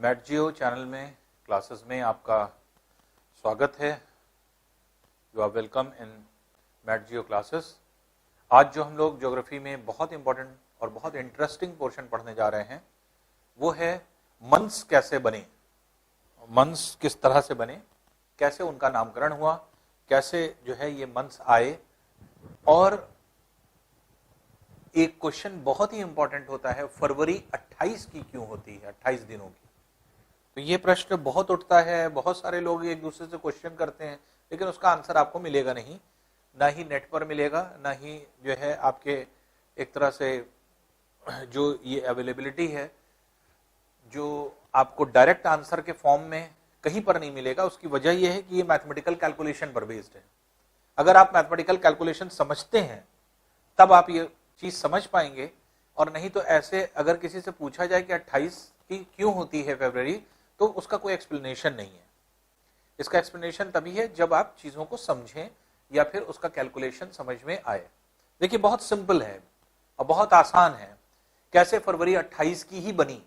Mat Geo channel में classes में आपका स्वागत है। You are welcome in Mat Geo classes. आज जो हम लोग ज्योग्राफी में बहुत इंपॉर्टेंट और बहुत इंटरेस्टिंग पोर्शन पढ़ने जा रहे हैं वो है मंथ्स कैसे बने, मंथ्स किस तरह से बने, कैसे उनका नामकरण हुआ, कैसे जो है ये मंथ्स आए। और एक क्वेश्चन बहुत ही इंपॉर्टेंट होता है, फरवरी 28 की क्यों होती है, 28 दिनों की। तो ये प्रश्न बहुत उठता है, बहुत सारे लोग एक दूसरे से क्वेश्चन करते हैं, लेकिन उसका आंसर आपको मिलेगा नहीं, ना ही नेट पर मिलेगा, ना ही जो है आपके एक तरह से जो ये अवेलेबिलिटी है जो आपको डायरेक्ट आंसर के फॉर्म में कहीं पर नहीं मिलेगा। उसकी वजह यह है कि ये मैथमेटिकल कैलकुलेशन पर बेस्ड है। अगर आप मैथमेटिकल कैलकुलेशन समझते हैं तब आप ये चीज समझ पाएंगे, और नहीं तो ऐसे अगर किसी से पूछा जाए कि 28 की क्यों होती है फरवरी, तो उसका कोई एक्सप्लेनेशन नहीं है। इसका एक्सप्लेनेशन तभी है जब आप चीजों को समझें या फिर उसका कैलकुलेशन समझ में आए। देखिए बहुत सिंपल है और बहुत आसान है कैसे फरवरी 28 की ही बनी,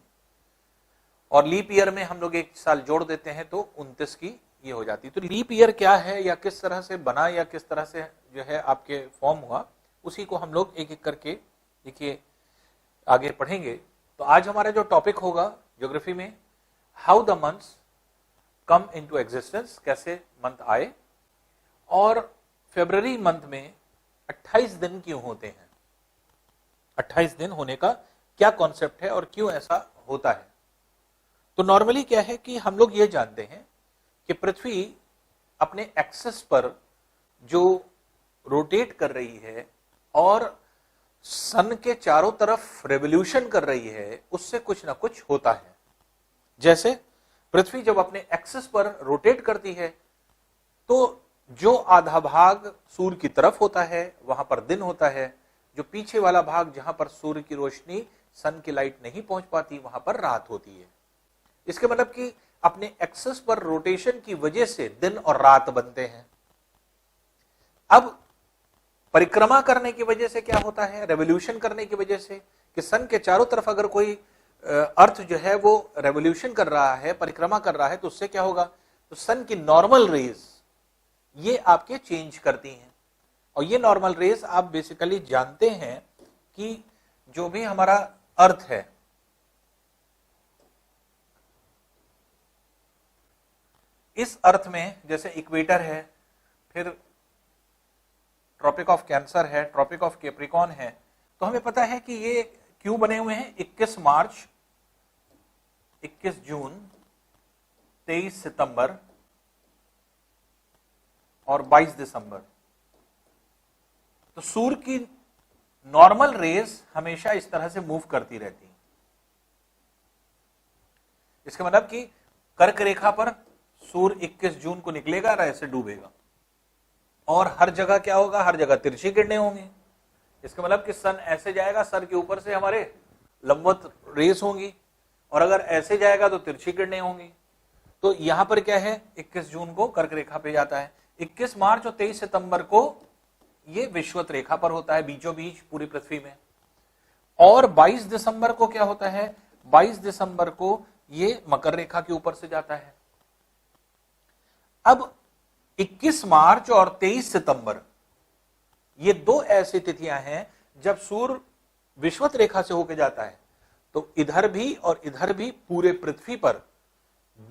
और लीप ईयर में हम लोग एक साल जोड़ देते हैं तो 29 की ये हो जाती है। तो लीप ईयर क्या है या किस तरह से बना या किस तरह से जो है आपके फॉर्म हुआ, उसी को हम लोग एक एक करके देखिए आगे पढ़ेंगे। तो आज हमारा जो टॉपिक होगा ज्योग्राफी में, how the months come into existence, कैसे मंथ आए, और फरवरी मंथ में 28 दिन क्यों होते हैं, 28 दिन होने का क्या कॉन्सेप्ट है और क्यों ऐसा होता है। तो नॉर्मली क्या है कि हम लोग ये जानते हैं कि पृथ्वी अपने एक्सिस पर जो रोटेट कर रही है और सन के चारों तरफ रेवोल्यूशन कर रही है, उससे कुछ ना कुछ होता है। जैसे पृथ्वी जब अपने एक्सिस पर रोटेट करती है तो जो आधा भाग सूर्य की तरफ होता है वहां पर दिन होता है, जो पीछे वाला भाग जहां पर सूर्य की रोशनी, सन की लाइट नहीं पहुंच पाती, वहां पर रात होती है। इसके मतलब कि अपने एक्सिस पर रोटेशन की वजह से दिन और रात बनते हैं। अब परिक्रमा करने की वजह से क्या होता है, रेवोल्यूशन करने की वजह से, कि सन के चारों तरफ अगर कोई अर्थ जो है वो रेवोल्यूशन कर रहा है, परिक्रमा कर रहा है, तो उससे क्या होगा, तो सन की नॉर्मल रेज ये आपके चेंज करती हैं। और ये नॉर्मल रेज आप बेसिकली जानते हैं कि जो भी हमारा अर्थ है, इस अर्थ में जैसे इक्वेटर है, फिर ट्रॉपिक ऑफ कैंसर है, ट्रॉपिक ऑफ कैप्रिकॉर्न है, तो हमें पता है कि ये क्यों बने हुए हैं। 21 मार्च, 21 जून, 23 सितंबर और 22 दिसंबर। तो सूर्य की नॉर्मल रेज हमेशा इस तरह से मूव करती रहती है। इसका मतलब कि कर्क रेखा पर सूर्य 21 जून को निकलेगा और ऐसे डूबेगा, और हर जगह क्या होगा, हर जगह तिरछी किरणें होंगी। इसका मतलब कि सन ऐसे जाएगा, सर के ऊपर से हमारे लंबवत रेस होंगी, और अगर ऐसे जाएगा तो तिरछी किरणें होंगी। तो यहां पर क्या है, 21 जून को कर्क रेखा पे जाता है, 21 मार्च और 23 सितंबर को ये विषुवत रेखा पर होता है, बीचों बीच पूरी पृथ्वी में। और 22 दिसंबर को क्या होता है, 22 दिसंबर को ये मकर रेखा के ऊपर से जाता है। अब 21 मार्च और 23 सितंबर ये दो ऐसी तिथियां हैं जब सूर्य विषुवत रेखा से होकर जाता है, तो इधर भी और इधर भी पूरे पृथ्वी पर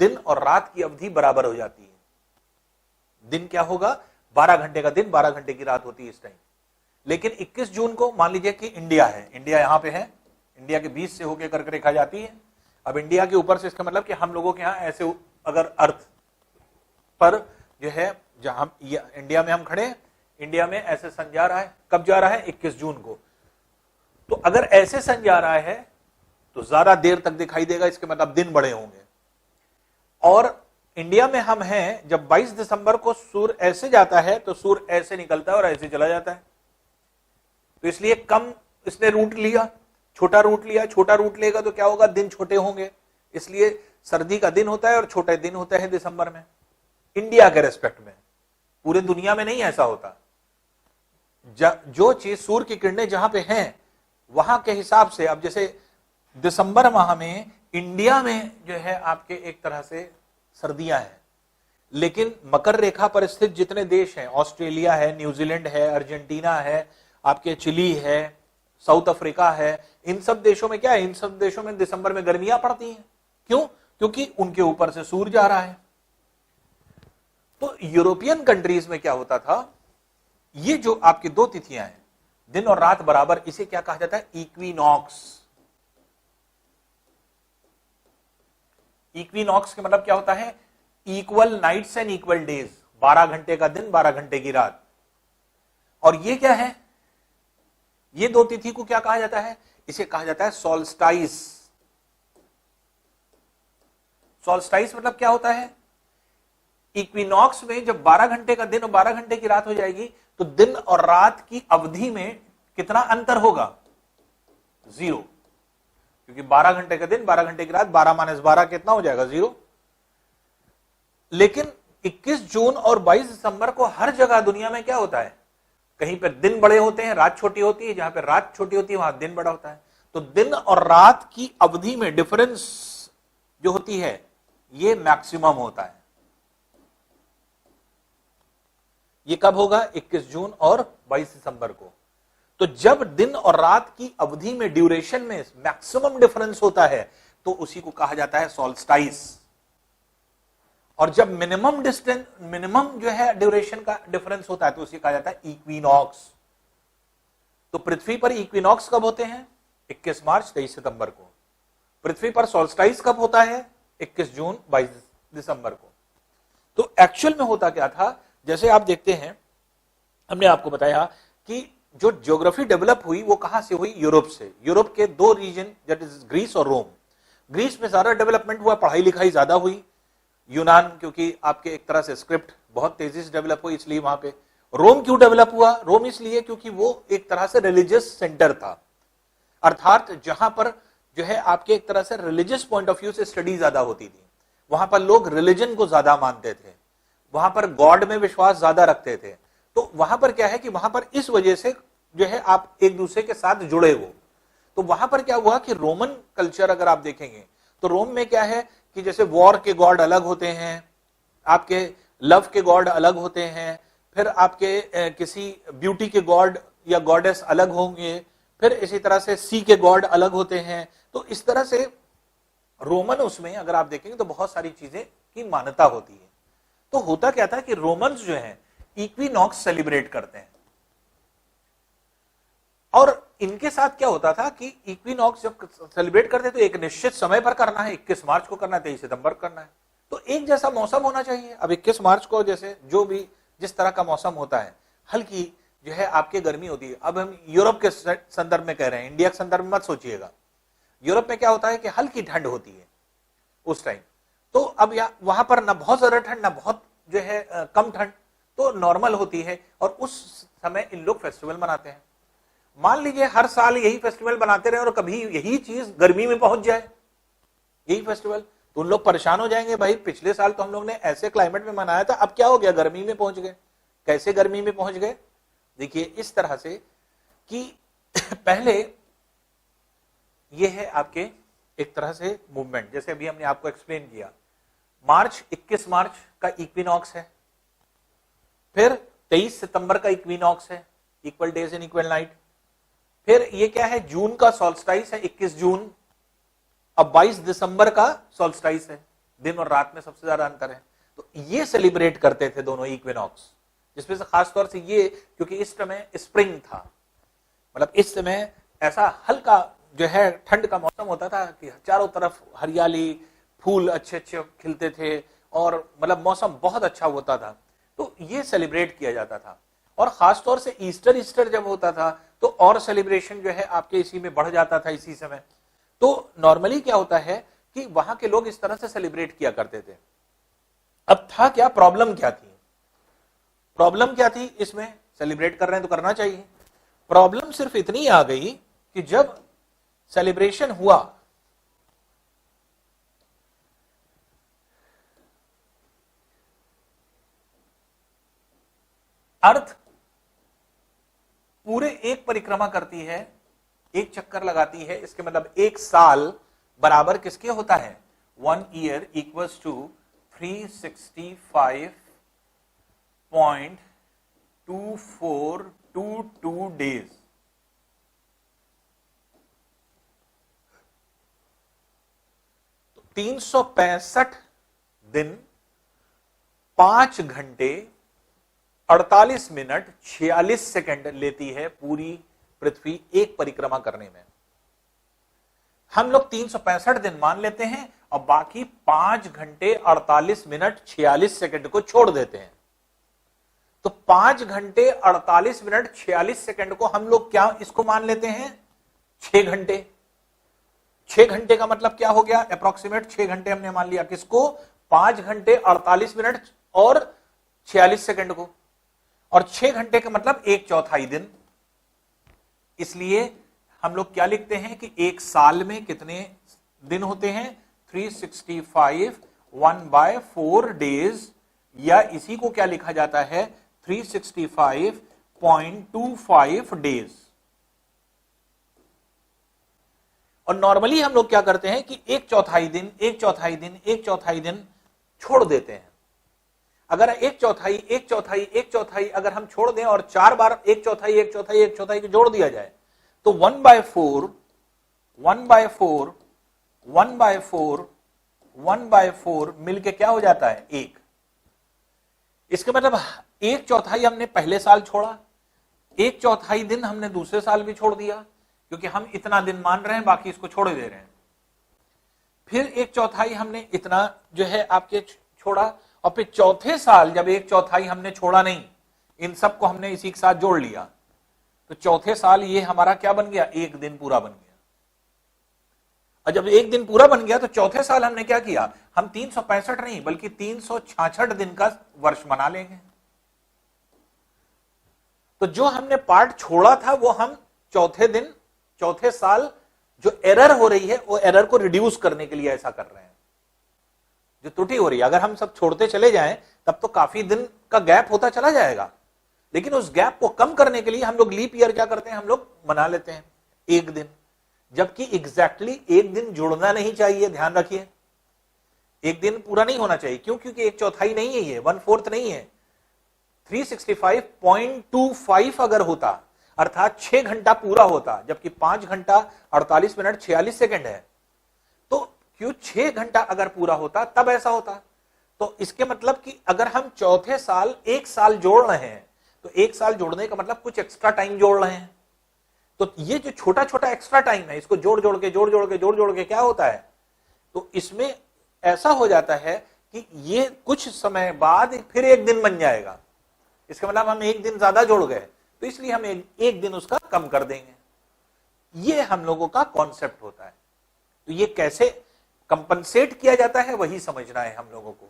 दिन और रात की अवधि बराबर हो जाती है। दिन क्या होगा, 12 घंटे का दिन, 12 घंटे की रात होती है इस टाइम। लेकिन 21 जून को मान लीजिए कि इंडिया है, इंडिया यहां पे है, इंडिया के बीच से होकर कर्क रेखा जाती है। अब इंडिया के ऊपर से, इसका मतलब कि हम लोगों के यहां ऐसे अगर अर्थ पर जो है, जहां इंडिया में हम खड़े हैं, इंडिया में ऐसे सन जा रहा है, कब जा रहा है, 21 जून को। तो अगर ऐसे सन जा रहा है तो ज्यादा देर तक दिखाई देगा, इसके मतलब दिन बड़े होंगे। और इंडिया में हम हैं, जब 22 दिसंबर को सूर्य ऐसे जाता है तो सूर्य ऐसे निकलता है और ऐसे चला जाता है। तो इसलिए कम इसने रूट लिया, छोटा रूट लिया, छोटा रूट लेगा तो क्या होगा, दिन छोटे होंगे। इसलिए सर्दी का दिन होता है और छोटे दिन होते हैं दिसंबर में, इंडिया के रेस्पेक्ट में। पूरे दुनिया में नहीं ऐसा होता। जो चीज सूर्य की किरणें जहां पे हैं वहां के हिसाब से, अब जैसे दिसंबर माह में इंडिया में जो है आपके एक तरह से सर्दियां हैं, लेकिन मकर रेखा पर स्थित जितने देश हैं, ऑस्ट्रेलिया है, न्यूजीलैंड है, अर्जेंटीना है, आपके चिली है, साउथ अफ्रीका है, इन सब देशों में क्या है, इन सब देशों में दिसंबर में गर्मियां पड़ती हैं। क्यों? क्योंकि उनके ऊपर से सूर्य आ रहा है। तो यूरोपियन कंट्रीज में क्या होता था, ये जो आपकी दो तिथियां हैं, दिन और रात बराबर, इसे क्या कहा जाता है, इक्विनॉक्स। इक्विनॉक्स का मतलब क्या होता है, equal nights and equal days, 12 घंटे का दिन 12 घंटे की रात। और ये क्या है, ये दो तिथि को क्या कहा जाता है, इसे कहा जाता है सॉल्स्टाइस। सॉल्स्टाइस मतलब क्या होता है, इक्विनॉक्स में जब 12 घंटे का दिन और 12 घंटे की रात हो जाएगी तो दिन और रात की अवधि में कितना अंतर होगा, 0, क्योंकि 12 घंटे का दिन 12 घंटे की रात, 12 - 12 कितना हो जाएगा, 0। लेकिन 21 जून और 22 दिसंबर को हर जगह दुनिया में क्या होता है, कहीं पर दिन बड़े होते हैं, रात छोटी होती है, जहां पर रात छोटी होती है वहां दिन बड़ा होता है। तो दिन और रात की अवधि में डिफरेंस जो होती है ये मैक्सिमम होता है। ये कब होगा, 21 जून और 22 दिसंबर को। तो जब दिन और रात की अवधि में ड्यूरेशन में मैक्सिमम डिफरेंस होता है तो उसी को कहा जाता है सॉल्स्टाइस। और जब मिनिमम जो है ड्यूरेशन का डिफरेंस होता है तो उसे कहा जाता है इक्विनॉक्स। तो पृथ्वी पर इक्विनॉक्स कब होते हैं, 21 मार्च 23 सितंबर को। पृथ्वी पर सॉल्स्टाइस कब होता है, 21 जून 22 दिसंबर को। तो एक्चुअल में होता क्या था, जैसे आप देखते हैं, हमने आपको बताया कि जो ज्योग्राफी डेवलप हुई वो कहां से हुई, यूरोप से। यूरोप के दो रीजन, दैट इज ग्रीस और रोम। ग्रीस में सारा डेवलपमेंट हुआ, पढ़ाई लिखाई ज्यादा हुई। यूनान, क्योंकि आपके एक तरह से स्क्रिप्ट बहुत तेजी से डेवलप हुई, इसलिए वहां पे। रोम क्यों डेवलप हुआ, रोम इसलिए क्योंकि वो एक तरह से रिलीजियस सेंटर था, अर्थात जहां पर जो है आपके एक तरह से रिलीजियस पॉइंट ऑफ व्यू से स्टडी ज्यादा होती थी। वहां पर लोग रिलीजन को ज्यादा मानते थे, वहां पर गॉड में विश्वास ज्यादा रखते थे। तो वहां पर क्या है कि वहां पर इस वजह से जो है आप एक दूसरे के साथ जुड़े हो। तो वहां पर क्या हुआ कि रोमन कल्चर अगर आप देखेंगे तो रोम में क्या है कि जैसे वॉर के गॉड अलग होते हैं, आपके लव के गॉड अलग होते हैं, फिर आपके किसी ब्यूटी के गॉड या गॉडेस अलग होंगे, फिर इसी तरह से सी के गॉड अलग होते हैं। तो इस तरह से रोमन उसमें अगर आप देखेंगे तो बहुत सारी चीजें की मान्यता होती है। तो होता क्या था कि रोमन्स जो है इक्विनॉक्स सेलिब्रेट करते हैं, और इनके साथ क्या होता था कि इक्विनॉक्स जब सेलिब्रेट करते तो एक निश्चित समय पर करना है, 21 मार्च को करना है, 23 सितंबर करना है, तो एक जैसा मौसम होना चाहिए। अब 21 मार्च को जैसे जो भी जिस तरह का मौसम होता है, हल्की जो है आपके गर्मी होती है। अब हम यूरोप के संदर्भ में कह रहे हैं, इंडिया के संदर्भ में मत सोचिएगा। यूरोप में क्या होता है कि हल्की ठंड होती है उस टाइम। तो अब वहां पर ना बहुत ज्यादा ठंड ना बहुत जो है कम ठंड, तो नॉर्मल होती है, और उस समय इन लोग फेस्टिवल मनाते हैं। मान लीजिए हर साल यही फेस्टिवल बनाते रहे और कभी यही चीज गर्मी में पहुंच जाए, यही फेस्टिवल, तो उन लोग परेशान हो जाएंगे, भाई पिछले साल तो हम लोग ने ऐसे क्लाइमेट में मनाया था, अब क्या हो गया, गर्मी में पहुंच गए। कैसे गर्मी में पहुंच गए, देखिए इस तरह से कि पहले ये है आपके एक तरह से मूवमेंट, जैसे अभी हमने आपको एक्सप्लेन किया, मार्च 21 मार्च का इक्विनॉक्स है, फिर 23 सितंबर का इक्विनॉक्स है, equal days and equal night. फिर ये क्या है, जून का सॉल्स्टाइस है 21 जून। अब 22 दिसंबर का सॉल्स्टाइस है, दिन और रात में सबसे ज्यादा अंतर है। तो ये सेलिब्रेट करते थे दोनों इक्विनॉक्स, जिसमें से खासतौर से ये क्योंकि इस समय स्प्रिंग था, मतलब इस समय ऐसा हल्का जो है ठंड का मौसम होता था कि चारों तरफ हरियाली, फूल अच्छे अच्छे खिलते थे, और मतलब मौसम बहुत अच्छा होता था। तो ये सेलिब्रेट किया जाता था। और खासतौर से ईस्टर जब होता था तो और सेलिब्रेशन जो है आपके इसी में बढ़ जाता था इसी समय। तो नॉर्मली क्या होता है कि वहां के लोग इस तरह से सेलिब्रेट किया करते थे। अब था क्या, प्रॉब्लम क्या थी, प्रॉब्लम क्या थी इसमें, सेलिब्रेट कर रहे हैं तो करना चाहिए। प्रॉब्लम सिर्फ इतनी आ गई कि जब सेलिब्रेशन हुआ अर्थ पूरे एक परिक्रमा करती है, एक चक्कर लगाती है, इसके मतलब एक साल बराबर किसके होता है? 1 ईयर इक्वल्स टू 365.2422 डेज। तो 365 दिन 5 घंटे 48 मिनट 46 सेकंड लेती है पूरी पृथ्वी एक परिक्रमा करने में। हम लोग 365 दिन मान लेते हैं और बाकी 5 घंटे 48 मिनट 46 सेकंड को छोड़ देते हैं। तो 5 घंटे 48 मिनट 46 सेकंड को हम लोग क्या इसको मान लेते हैं? 6 घंटे। 6 घंटे का मतलब क्या हो गया? अप्रोक्सीमेट 6 घंटे हमने मान लिया किसको? 5 घंटे 48 मिनट और 46 सेकंड को, और 6 घंटे का मतलब 1/4 दिन। इसलिए हम लोग क्या लिखते हैं कि एक साल में कितने दिन होते हैं? 365 1/4 डेज, या इसी को क्या लिखा जाता है? 365.25 डेज। और नॉर्मली हम लोग क्या करते हैं कि 1/4 दिन 1/4 दिन 1/4 दिन छोड़ देते हैं। अगर 1/4 1/4 1/4 अगर हम छोड़ दें और 4 बार 1/4 1/4 1/4 को जोड़ दिया जाए तो 1/4 1/4 1/4 1/4 मिलके क्या हो जाता है? 1। इसका मतलब 1/4 हमने पहले साल छोड़ा, 1/4 दिन हमने दूसरे साल भी छोड़ दिया, क्योंकि हम इतना दिन मान रहे हैं, बाकी इसको छोड़ दे रहे हैं। फिर 1/4 हमने इतना जो है आपके छोड़ा, और फिर चौथे साल जब 1/4 हमने छोड़ा नहीं, इन सबको हमने इसी के साथ जोड़ लिया, तो चौथे साल ये हमारा क्या बन गया? 1 दिन पूरा बन गया। और जब 1 दिन पूरा बन गया तो चौथे साल हमने क्या किया? हम 365 नहीं बल्कि 366 दिन का वर्ष मना लेंगे। तो जो हमने पार्ट छोड़ा था वो हम चौथे साल जो एरर हो रही है वो एरर को रिड्यूस करने के लिए ऐसा कर रहे हैं। जो त्रुटि हो रही है, अगर हम सब छोड़ते चले जाएं तब तो काफी दिन का गैप होता चला जाएगा, लेकिन उस गैप को कम करने के लिए हम लोग लीप ईयर क्या करते हैं? हम लोग मना लेते हैं 1 दिन, जबकि एग्जैक्टली 1 दिन जुड़ना नहीं चाहिए। ध्यान रखिए, 1 दिन पूरा नहीं होना चाहिए। क्यों? क्योंकि 1/4 नहीं है, ये 1/4 नहीं है। 365.25 अगर होता, अर्थात 6 घंटा पूरा होता, जबकि 5 घंटा 48 मिनट 46 सेकंड है, तो क्यों 6 घंटा अगर पूरा होता तब ऐसा होता। तो इसके मतलब कि अगर हम चौथे साल 1 साल जोड़ रहे हैं, तो 1 साल जोड़ने का मतलब कुछ एक्स्ट्रा टाइम जोड़ रहे हैं। तो ये जो छोटा छोटा एक्स्ट्रा टाइम है, इसको जोड़ जोड़ के क्या होता है? तो इसमें ऐसा हो जाता है कि ये कुछ समय बाद फिर 1 दिन बन जाएगा। इसका मतलब हम 1 दिन ज्यादा जोड़ गए, तो इसलिए हम एक दिन उसका कम कर देंगे। ये हम लोगों का कॉन्सेप्ट होता है। तो ये कैसे कंपनसेट किया जाता है वही समझना है हम लोगों को।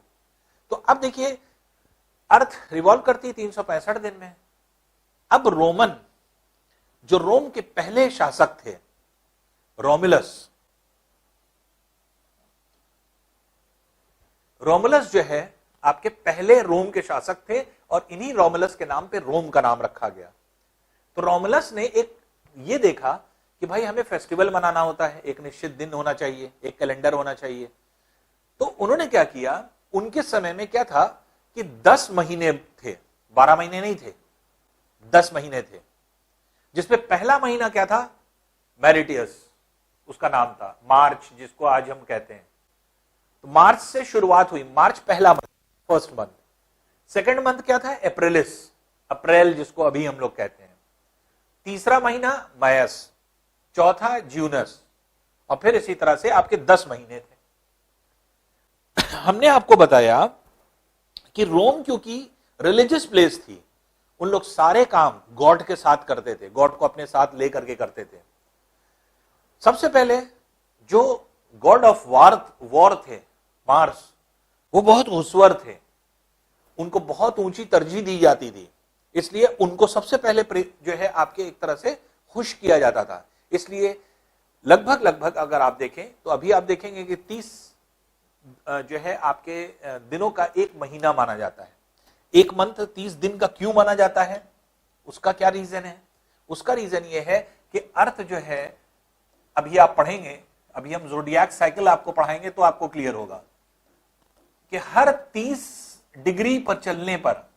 तो अब देखिए, अर्थ रिवॉल्व करती है 365 दिन में। अब रोमन, जो रोम के पहले शासक थे, रोमुलस जो है आपके पहले रोम के शासक थे, और इन्हीं रोमुलस के नाम पे रोम का नाम रखा गया। तो रोमुलस ने एक ये देखा कि भाई हमें फेस्टिवल मनाना होता है, एक निश्चित दिन होना चाहिए, एक कैलेंडर होना चाहिए। तो उन्होंने क्या किया, उनके समय में क्या था कि 10 महीने थे, 12 महीने नहीं थे, 10 महीने थे, जिसमें पहला महीना क्या था? मैरिटियस, उसका नाम था मार्च, जिसको आज हम कहते हैं। तो मार्च से शुरुआत हुई, मार्च पहला month, first month. Second month क्या था? अप्रैलिस, अप्रैल जिसको अभी हम लोग कहते हैं। तीसरा महीना मायस, चौथा जूनस, और फिर इसी तरह से आपके 10 महीने थे। हमने आपको बताया कि रोम क्योंकि रिलीजियस प्लेस थी, उन लोग सारे काम गॉड के साथ करते थे, गॉड को अपने साथ लेकर के करते थे। सबसे पहले जो गॉड ऑफ वॉर थे, मार्स, वो बहुत घुसवर थे, उनको बहुत ऊंची तरजीह दी जाती थी, इसलिए उनको सबसे पहले जो है आपके एक तरह से खुश किया जाता था। इसलिए लगभग अगर आप देखें तो अभी आप देखेंगे कि 30 जो है आपके दिनों का एक महीना माना जाता है। एक मंथ 30 दिन का क्यों माना जाता है? उसका क्या रीजन है? उसका रीजन ये है कि अर्थ जो है, अभी आप पढ़ेंगे, अभी हम ज़ोडिएक साइकिल आपको पढ़ाएंगे तो आपको क्लियर होगा कि हर 30 डिग्री पर चलने पर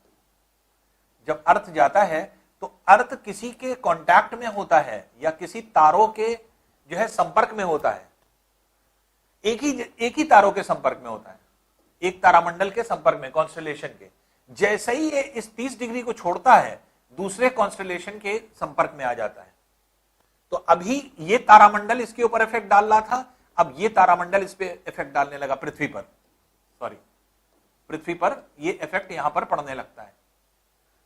जब अर्थ जाता है तो अर्थ किसी के कांटेक्ट में होता है या किसी तारों के जो है संपर्क में होता है। एक ही तारों के संपर्क में होता है, एक तारामंडल के संपर्क में, कॉन्स्टेलेशन के। जैसे ही ये इस 30 डिग्री को छोड़ता है दूसरे कॉन्स्टेलेशन के संपर्क में आ जाता है। तो अभी ये तारामंडल इसके ऊपर इफेक्ट डाल रहा था, अब ये तारामंडल इस पे इफेक्ट डालने लगा, पृथ्वी पर ये इफेक्ट यहां पर पड़ने लगता है।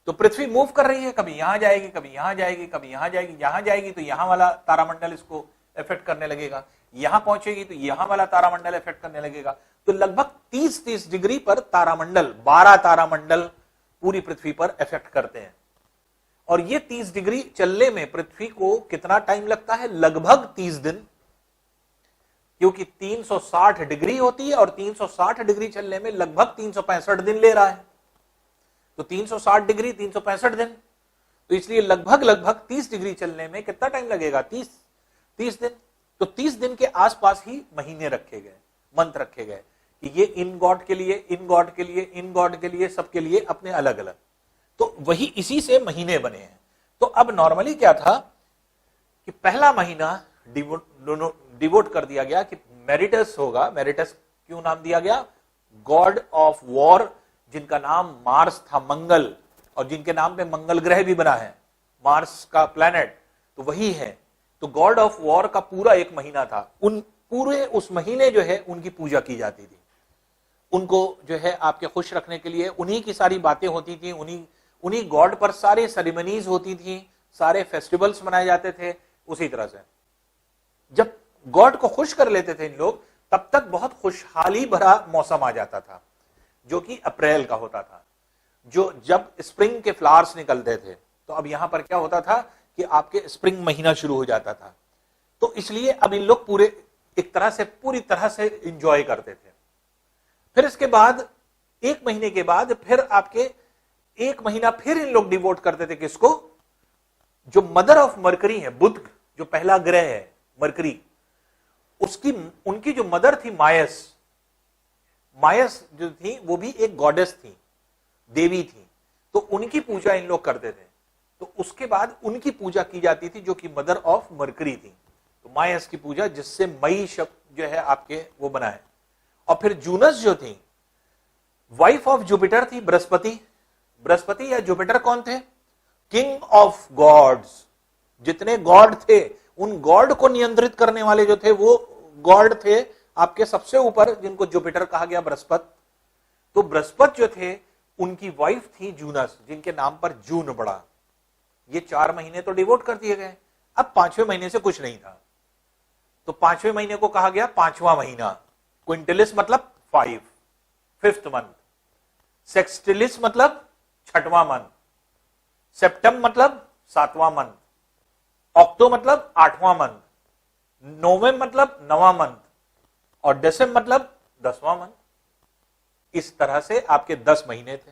तो पृथ्वी मूव कर रही है, कभी यहां जाएगी, कभी यहां जाएगी, कभी यहां जाएगी। यहां जाएगी तो यहां वाला तारामंडल इसको इफेक्ट करने लगेगा, यहां पहुंचेगी तो यहां वाला तारामंडल इफेक्ट करने लगेगा। तो लगभग 30 डिग्री पर तारामंडल, 12 तारामंडल पूरी पृथ्वी पर इफेक्ट करते हैं। और ये 30 डिग्री चलने में पृथ्वी को कितना टाइम लगता है? लगभग 30 दिन, क्योंकि 360 डिग्री होती है और 360 डिग्री चलने में लगभग 365 दिन ले रहा है। तो 360 डिग्री 365 दिन, तो इसलिए लगभग 30 डिग्री चलने में कितना टाइम लगेगा? 30 दिन। तो 30 दिन के आसपास ही महीने रखे गए, मंत्र रखे गए कि ये इन गॉड के लिए, इन गॉड के लिए, इन गॉड के लिए, सबके लिए अपने अलग अलग। तो वही इसी से महीने बने हैं। तो अब नॉर्मली क्या था कि पहला महीना डिवोट कर दिया गया कि मेरिटस होगा। मेरिटस क्यों नाम दिया गया? गॉड ऑफ वॉर, जिनका नाम मार्स था, मंगल, और जिनके नाम पे मंगल ग्रह भी बना है, मार्स का प्लैनेट, तो वही है। तो गॉड ऑफ वॉर का पूरा एक महीना था, उन पूरे उस महीने जो है उनकी पूजा की जाती थी। उनको जो है आपके खुश रखने के लिए उन्हीं की सारी बातें होती थी, उन्हीं गॉड पर सारे सेरेमनीज होती थी, सारे फेस्टिवल्स मनाए जाते थे। उसी तरह से जब गॉड को खुश कर लेते थे इन लोग, तब तक बहुत खुशहाली भरा मौसम आ जाता था, जो कि अप्रैल का होता था, जो जब स्प्रिंग के फ्लावर्स निकलते थे। तो अब यहां पर क्या होता था कि आपके स्प्रिंग महीना शुरू हो जाता था। तो इसलिए अब इन लोग पूरी तरह से इंजॉय करते थे। फिर इसके बाद एक महीने के बाद फिर आपके एक महीना फिर इन लोग डिवोट करते थे किसको? जो मदर ऑफ मरकरी है, बुध जो पहला ग्रह है मरकरी, उनकी जो मदर थी मायस जो थी, वो भी एक गॉडेस थी, देवी थी। तो उनकी पूजा इन लोग करते थे। तो उसके बाद उनकी पूजा की जाती थी जो कि मदर ऑफ मरकरी थी। तो मायस की पूजा, जिससे मई शब्द जो है आपके वो बना है। और फिर जूनस जो थी, वाइफ ऑफ जुपिटर थी, बृहस्पति या जुपिटर कौन थे? King of gods. जितने गॉड थे उन गॉड को नियंत्रित करने वाले जो थे वो गॉड थे आपके सबसे ऊपर, जिनको जुपिटर कहा गया, बृहस्पति। तो बृहस्पति जो थे उनकी वाइफ थी जूनस, जिनके नाम पर जून पड़ा। ये 4 महीने तो डिवोट कर दिए गए। अब 5वें महीने से कुछ नहीं था, तो 5वें महीने को कहा गया 5वां महीना। क्विंटिलिस मतलब 5th मंथ, सेक्सटिलिस मतलब 6वां मंथ, सेप्टम मतलब 7वां मंथ, ऑक्टो मतलब 8वां मंथ, नोवेम मतलब 9वां मंथ, और दिसंबर मतलब 10वां मंथ। इस तरह से आपके 10 महीने थे।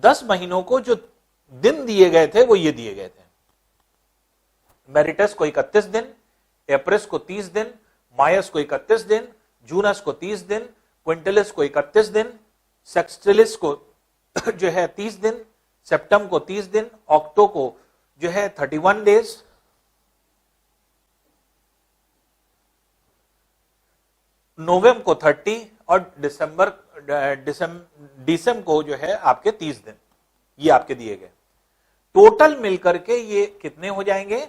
10 महीनों को जो दिन दिए गए थे वो ये दिए गए थे। मेरिटस को 31 दिन, एप्रिस को 30 दिन, मायस को 31 दिन, जूनस को 30 दिन, क्विंटिलिस को 31 दिन, सेक्सटिलिस को जो है 30 दिन, सेप्टम को 30 दिन, ऑक्टो को जो है 31 डेज, नवंबर को 30 और दिसंबर को जो है आपके 30 दिन। ये आपके दिए गए। टोटल मिलकर के ये कितने हो जाएंगे?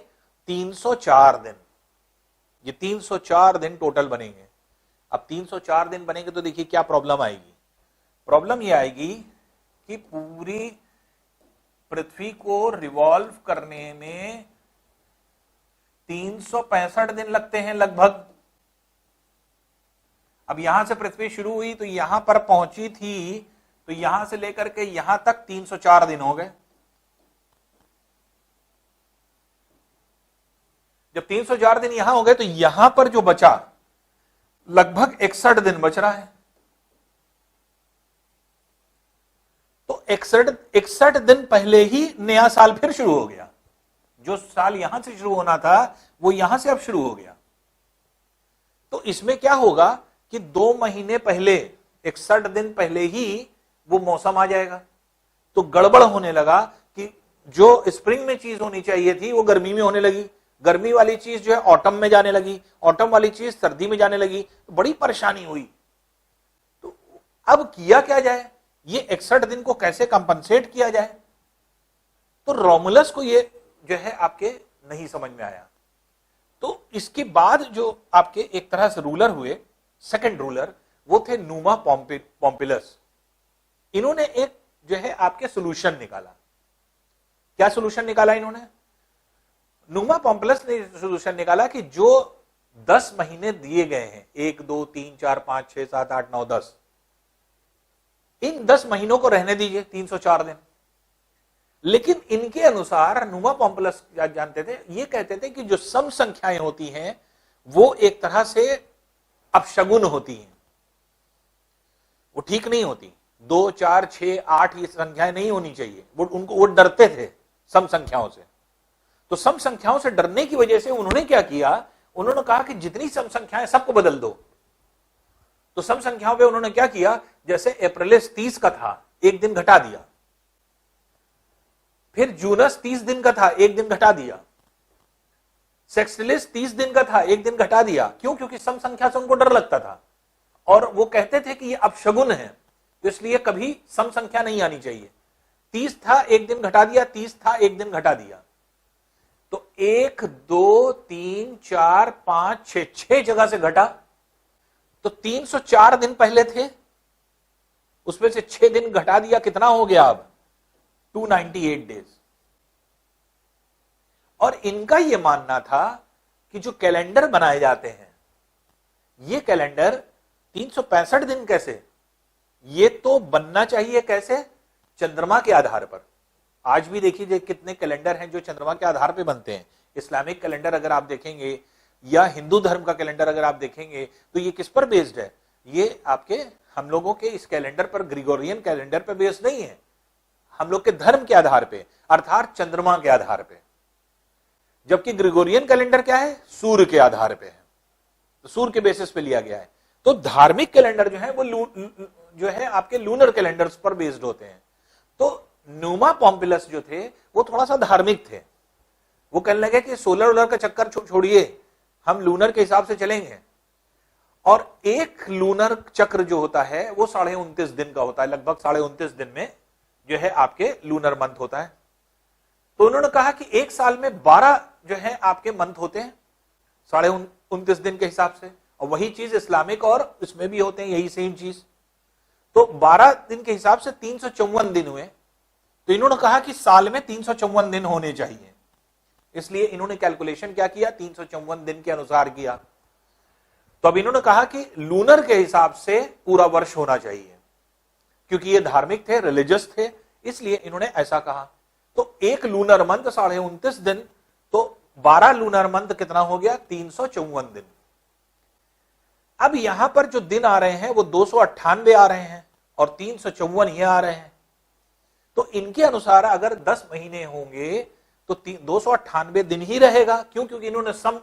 304 दिन। ये 304 दिन टोटल बनेंगे। अब 304 दिन बनेंगे तो देखिए क्या प्रॉब्लम आएगी। प्रॉब्लम ये आएगी कि पूरी पृथ्वी को रिवॉल्व करने में 365 दिन लगते हैं लगभग। अब यहां से पृथ्वी शुरू हुई तो यहां पर पहुंची थी, तो यहां से लेकर के यहां तक 304 दिन हो गए। जब 304 दिन यहां हो गए तो यहां पर जो बचा लगभग 61 दिन बच रहा है। तो 61 दिन पहले ही नया साल फिर शुरू हो गया। जो साल यहां से शुरू होना था वो यहां से अब शुरू हो गया। तो इसमें क्या होगा कि 2 महीने पहले 61 दिन पहले ही वो मौसम आ जाएगा। तो गड़बड़ होने लगा कि जो स्प्रिंग में चीज होनी चाहिए थी वो गर्मी में होने लगी, गर्मी वाली चीज जो है ऑटम में जाने लगी, ऑटम वाली चीज सर्दी में जाने लगी, बड़ी परेशानी हुई। तो अब किया क्या जाए, ये 61 दिन को कैसे कंपनसेट किया जाए? तो रोमुलस को ये जो है आपके नहीं समझ में आया। तो इसके बाद जो आपके एक तरह से रूलर हुए, सेकंड रूलर, वो थे न्यूमा पोम्पिलस। इन्होंने एक जो है आपके सोल्यूशन निकाला। क्या सोल्यूशन निकाला इन्होंने? न्यूमा पोम्पिलस ने सोल्यूशन निकाला कि जो 10 महीने दिए गए हैं, 1 2 3 4 5 6 7 8 9 10, इन 10 महीनों को रहने दीजिए 304 दिन। लेकिन इनके अनुसार न्यूमा पोम्पिलस जानते थे, ये कहते थे कि जो सम संख्याएं होती हैं वो एक तरह से अपशगुन होती हैं, वो ठीक नहीं होती। 2 4 6 8 ये संख्याएं नहीं होनी चाहिए, वो डरते थे सम संख्याओं से। तो सम संख्याओं से डरने की वजह से उन्होंने क्या किया, उन्होंने कहा कि जितनी सम संख्याएं सबको बदल दो। तो सम संख्याओं पे उन्होंने क्या किया, जैसे अप्रैलिस 30 का था, 1 दिन घटा दिया। फिर जूनस 30 दिन का था, 1 दिन घटा दिया। सेक्सटिलिस 30 दिन का था, 1 दिन घटा दिया। क्यों? क्योंकि सम संख्या से उनको डर लगता था और वो कहते थे कि ये अपशगुन है, तो इसलिए कभी सम संख्या नहीं आनी चाहिए। 30 था, 1 दिन घटा दिया, 30 था, 1 दिन घटा दिया। तो 1 2 3 4 5 6 6 जगह से घटा। तो 304 दिन पहले थे, उसमें से 6 दिन घटा दिया, कितना हो गया अब? 298 डेज। और इनका यह मानना था कि जो कैलेंडर बनाए जाते हैं, ये कैलेंडर 365 दिन कैसे, ये तो बनना चाहिए कैसे? चंद्रमा के आधार पर। आज भी देखिए कितने कैलेंडर हैं जो चंद्रमा के आधार पर बनते हैं। इस्लामिक कैलेंडर अगर आप देखेंगे या हिंदू धर्म का कैलेंडर अगर आप देखेंगे तो ये किस पर बेस्ड है? ये आपके हम लोगों के इस कैलेंडर पर, ग्रिगोरियन कैलेंडर पर बेस्ड नहीं है, हम लोग के धर्म के आधार पे, अर्थात चंद्रमा के आधार पे। जबकि ग्रिगोरियन कैलेंडर क्या है? सूर्य के आधार पे है, तो सूर्य के बेसिस पे लिया गया है। तो धार्मिक कैलेंडर जो है वो जो है आपके लूनर कैलेंडर्स पर बेस्ड होते हैं। तो न्यूमा पोम्पिलस जो थे वो थोड़ा सा धार्मिक थे। वो कहने लगे कि सोलर वोलर का चक्कर छोड़िए, हम लूनर के हिसाब से चलेंगे। और एक लूनर चक्र जो होता है वो 29.5 दिन का होता है, लगभग 29.5 दिन में जो है आपके लूनर मंथ होता है। तो उन्होंने कहा कि एक साल में 12 जो है आपके मंथ होते हैं 29.5 दिन के हिसाब से, और वही चीज इस्लामिक और इसमें भी होते हैं, यही सेम चीज। तो 12 दिन के हिसाब से 354 दिन हुए। तो इन्होंने कहा कि साल में 354 दिन होने चाहिए, इसलिए इन्होंने कैलकुलेशन क्या किया, 354 दिन के अनुसार किया। तो अब इन्होंने कहा कि लूनर के हिसाब से पूरा वर्ष होना चाहिए, क्योंकि ये धार्मिक थे, रिलीजियस थे, इसलिए इन्होंने ऐसा कहा। तो एक लूनर मंथ 29.5 दिन, तो 12 लूनर मंथ कितना हो गया? 354 दिन। अब यहां पर जो दिन आ रहे हैं वो 298 आ रहे हैं और 354 ये आ रहे हैं। तो इनके अनुसार अगर 10 महीने होंगे तो 298 दिन ही रहेगा। क्यों? क्योंकि इन्होंने सम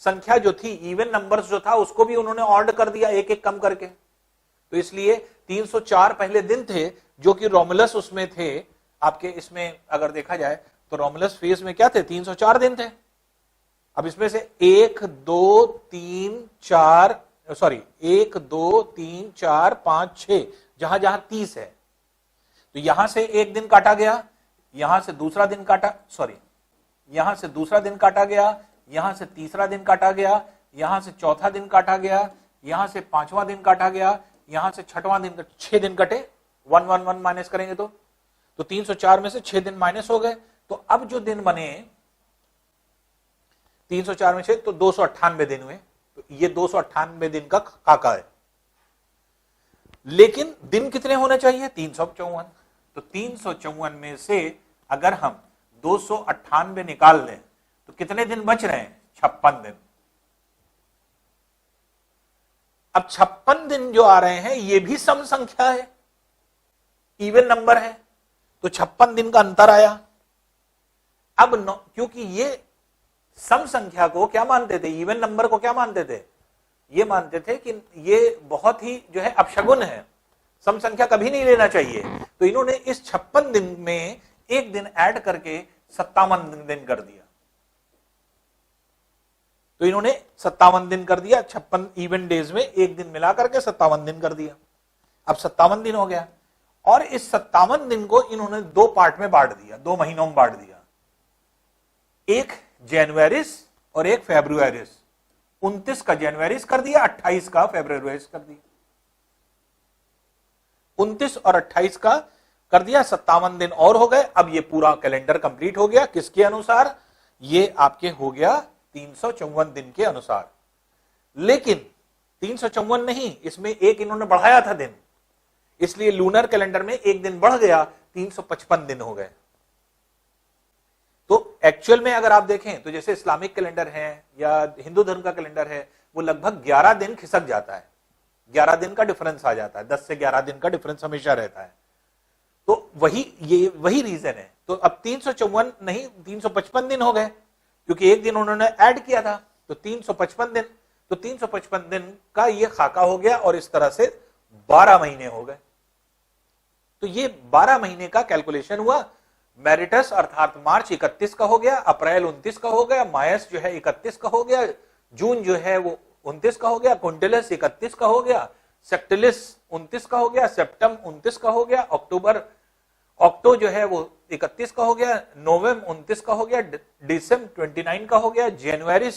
संख्या जो थी, इवन नंबर्स जो था, उसको भी उन्होंने ऑड कर दिया, एक एक कम करके। तो इसलिए 304 पहले दिन थे, जो कि रोमुलस उसमें थे आपके। इसमें अगर देखा जाए तो रोमुलस फेज में क्या थे? 304 दिन थे। अब इसमें से 1 2 3 4 सॉरी 1 2 3 4 5 6 जहां जहां 30 है, तो यहां से एक दिन काटा गया, यहां से दूसरा दिन काटा, सॉरी यहां से दूसरा दिन काटा गया, यहां से तीसरा दिन काटा गया, यहां से चौथा दिन काटा गया, यहां से 5वां दिन काटा गया, यहां से 6वां दिन, 6 दिन कटे। 1 1 1 माइनस करेंगे तो 304 में से 6 दिन माइनस हो गए। तो अब जो दिन बने 304 में से, तो 298 दिन हुए। तो ये 298 दिन का काका है। लेकिन दिन कितने होने चाहिए? 354। तो 354 में से अगर हम 298 निकाल लें तो कितने दिन बच रहे हैं? 56 दिन। अब 56 दिन जो आ रहे हैं ये भी सम संख्या है, इवन नंबर है, तो 56 दिन का अंतर आया। अब क्योंकि ये सम संख्या को क्या मानते थे? इवन नंबर को क्या मानते थे? ये मानते थे कि ये बहुत ही जो है अपशगुन है, सम संख्या कभी नहीं लेना चाहिए। तो इन्होंने इस 56 दिन में एक दिन ऐड करके 57 दिन कर दिया। तो इन्होंने 57 दिन कर दिया, 56 इवन डेज में एक दिन मिला करके 57 दिन कर दिया। अब 57 दिन हो गया और इस 57 दिन को इन्होंने 2 पार्ट में बांट दिया, 2 महीनों में बांट दिया, एक जनवरीस और एक फेब्रुआरीस। 29 का जनवरीस कर दिया, 28 का फेब्रुआरीस कर दिया। 29 और 28 का कर दिया, 57 दिन और हो गए। अब ये पूरा कैलेंडर कंप्लीट हो गया, किसके अनुसार? ये आपके हो गया 354 दिन के अनुसार। लेकिन 354 नहीं, इसमें एक इन्होंने बढ़ाया था दिन, इसलिए लूनर कैलेंडर में एक दिन बढ़ गया, 355 दिन हो गए। तो एक्चुअल में अगर आप देखें तो जैसे इस्लामिक कैलेंडर है या हिंदू धर्म का कैलेंडर है, वो लगभग 11 दिन खिसक जाता है, 11 दिन का डिफरेंस आ जाता है, 10 से 11 दिन का डिफरेंस हमेशा रहता है। तो वही रीजन है। तो अब 354 नहीं, 355 दिन हो गए, क्योंकि एक दिन उन्होंने ऐड किया था, तो 355 दिन। तो 355 दिन का ये खाका हो गया और इस तरह से 12 महीने हो गए। तो ये 12 महीने का कैलकुलेशन हुआ। मैरिटस अर्थात मार्च 31 का हो गया, अप्रैल 29 का हो गया, मायस जो है 31 का हो गया, जून जो है वो 29 का हो गया, क्विंटलस 31 का हो गया, सेप्टिलिस 29 का हो गया, सेप्टम 29 का हो गया, ऑक्टो जो है वो 31 का हो गया, नवंबर 29 का हो गया, दिसंबर 29 का हो गया, जनवरी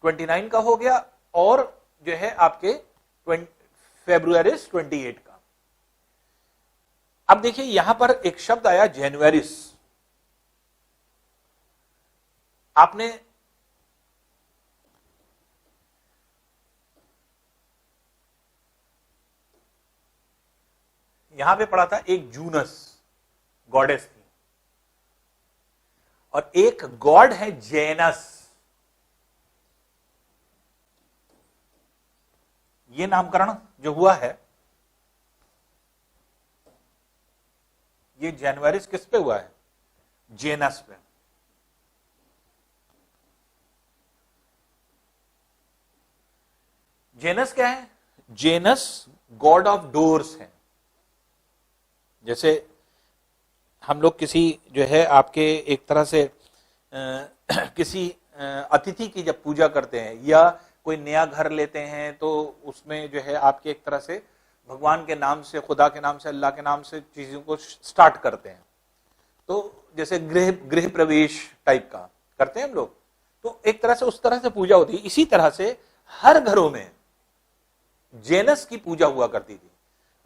29 का हो गया और जो है आपके फरवरी 28 का। अब देखिए यहां पर एक शब्द आया जनवरीस। आपने यहां पे पढ़ा था एक जूनस गॉडेस थी और एक गॉड है जेनस। ये नामकरण जो हुआ है ये जनवरीस किस पे हुआ है? जेनस पे। जेनस क्या है? जेनस गॉड ऑफ डोर्स है। जैसे हम लोग किसी जो है आपके एक तरह से किसी अतिथि की जब पूजा करते हैं या कोई नया घर लेते हैं तो उसमें जो है आपके एक तरह से भगवान के नाम से, खुदा के नाम से, अल्लाह के नाम से चीजों को स्टार्ट करते हैं। तो जैसे गृह प्रवेश टाइप का करते हैं हम लोग, तो एक तरह से उस तरह से पूजा होती है। इसी तरह से हर घरों में जेनस की पूजा हुआ करती थी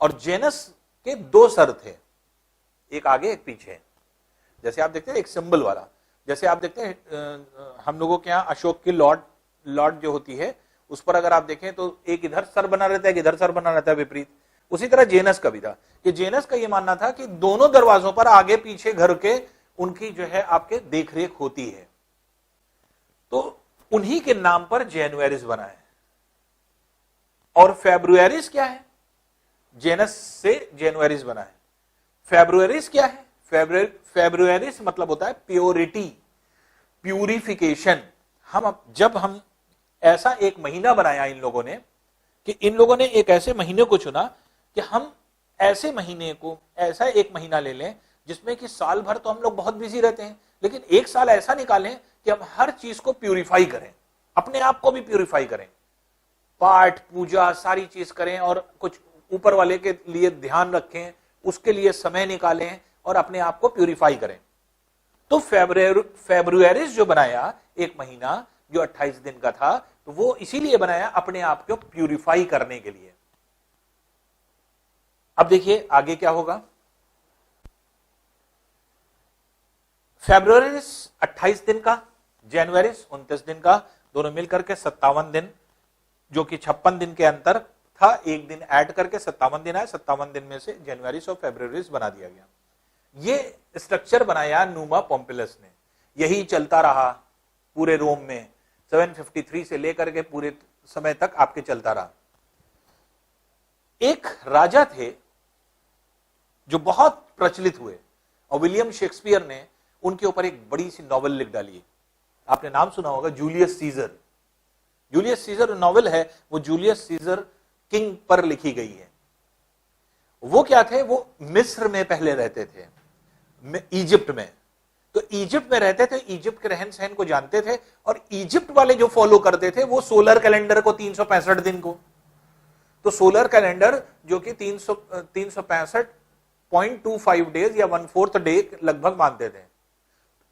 और जेनस के 2 सर थे, एक आगे एक पीछे। जैसे आप देखते हैं एक सिंबल वाला, जैसे आप देखते हैं हम लोगों के यहाँ अशोक की लॉर्ड जो होती है उस पर अगर आप देखें तो एक इधर सर बना रहता है, एक इधर सर बना रहता है, विपरीत। उसी तरह जेनस का भी था कि जेनस का ये मानना था कि दोनों दरवाजों पर आगे पीछे घर के उनकी जो है आपके देखरेख होती है। तो उन्हीं के नाम पर जनवरीस बना है। और फेब्रुआरीस क्या है? जेनस से जनवरीस बना है। फेब्रुआरीस क्या है? फेब्रुआरीस मतलब होता है प्योरिटी, प्यूरिफिकेशन। जब हम ऐसा एक महीना बनाया इन लोगों ने कि इन लोगों ने एक ऐसे महीने को चुना कि हम ऐसे महीने को, ऐसा एक महीना ले लें जिसमें कि साल भर तो हम लोग बहुत बिजी रहते हैं, लेकिन एक साल ऐसा निकालें कि हम हर चीज को प्यूरिफाई करें, अपने आप को भी प्यूरिफाई करें, पाठ पूजा सारी चीज करें और कुछ ऊपर वाले के लिए ध्यान रखें, उसके लिए समय निकालें और अपने आप को प्यूरिफाई करें। तो फेब्रुआरीस जो बनाया एक महीना जो 28 दिन का था, तो वो इसीलिए बनाया अपने आप को प्यूरिफाई करने के लिए। अब देखिए आगे क्या होगा। फेब्रुआरीस 28 दिन का, जनवरीस 29 दिन का, दोनों मिलकर के 57 दिन, जो कि 56 दिन के अंतर था, एक दिन ऐड करके 57 दिन आए। 57 दिन में से जनवरीस और फेब्रुआरीस बना दिया गया। ये स्ट्रक्चर बनाया न्यूमा पोम्पिलस ने, यही चलता रहा पूरे रोम में 753 से लेकर के पूरे समय तक आपके चलता रहा। एक राजा थे जो बहुत प्रचलित हुए और विलियम शेक्सपियर ने उनके ऊपर एक बड़ी सी नॉवेल लिख डाली। आपने नाम सुना होगा, Julius Caesar. Julius Caesar novel है वो जूलियस सीजर किंग पर लिखी गई है। वो क्या थे, वो मिस्र में पहले रहते थे, इजिप्ट में। तो इजिप्ट में रहते थे, इजिप्ट के रहन सहन को जानते थे, और इजिप्ट वाले जो फॉलो करते थे वो सोलर कैलेंडर को 365 दिन को। तो सोलर कैलेंडर जो कि 365.25 डेज या 1/4 डे लगभग मानते थे।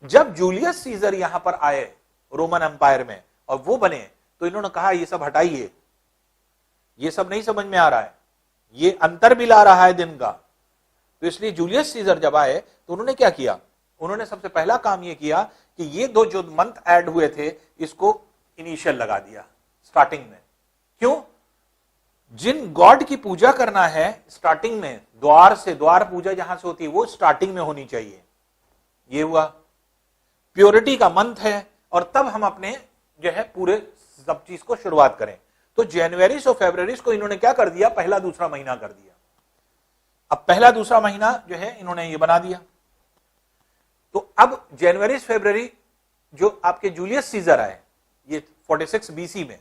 जब जूलियस सीजर यहां पर आए रोमन एम्पायर में और वो बने, तो इन्होंने कहा ये सब हटाइए, ये सब नहीं समझ में आ रहा है, ये अंतर भी ला रहा है दिन का। तो इसलिए जूलियस सीजर जब आए तो उन्होंने क्या किया, उन्होंने सबसे पहला काम यह किया कि ये दो जो मंथ ऐड हुए थे इसको इनिशियल लगा दिया स्टार्टिंग में। क्यों? जिन गॉड की पूजा करना है स्टार्टिंग में, द्वार से, द्वार पूजा जहां से होती है वो स्टार्टिंग में होनी चाहिए। ये हुआ प्योरिटी का मंथ है, और तब हम अपने जो है पूरे सब चीज को शुरुआत करें। तो जनवरी और फरवरी को इन्होंने क्या कर दिया, पहला दूसरा महीना कर दिया। अब पहला दूसरा महीना जो है इन्होंने ये बना दिया। तो अब जनवरी फरवरी जो आपके जूलियस सीजर आए ये 46 बीसी में,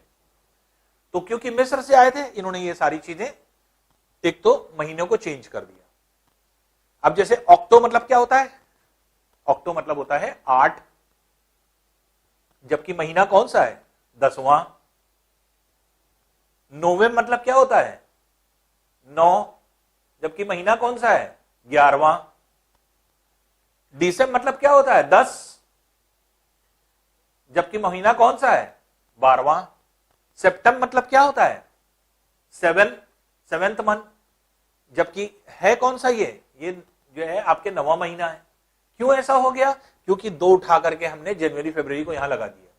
तो क्योंकि मिस्र से आए थे इन्होंने ये सारी चीजें एक तो महीनों को चेंज कर दिया। अब जैसे ऑक्टो मतलब क्या होता है, ऑक्टो मतलब होता है 8, जबकि महीना कौन सा है, 10वां। नोवेम्बर मतलब क्या होता है, 9, जबकि महीना कौन सा है, 11वां। दिसंबर मतलब क्या होता है, 10, जबकि महीना कौन सा है, 12वां। सितंबर मतलब क्या होता है, 7th मंथ, जबकि है कौन सा ये जो है आपके 9वां महीना है। क्यों ऐसा हो गया, क्योंकि 2 उठा करके हमने जनवरी फरवरी को यहां लगा दिया,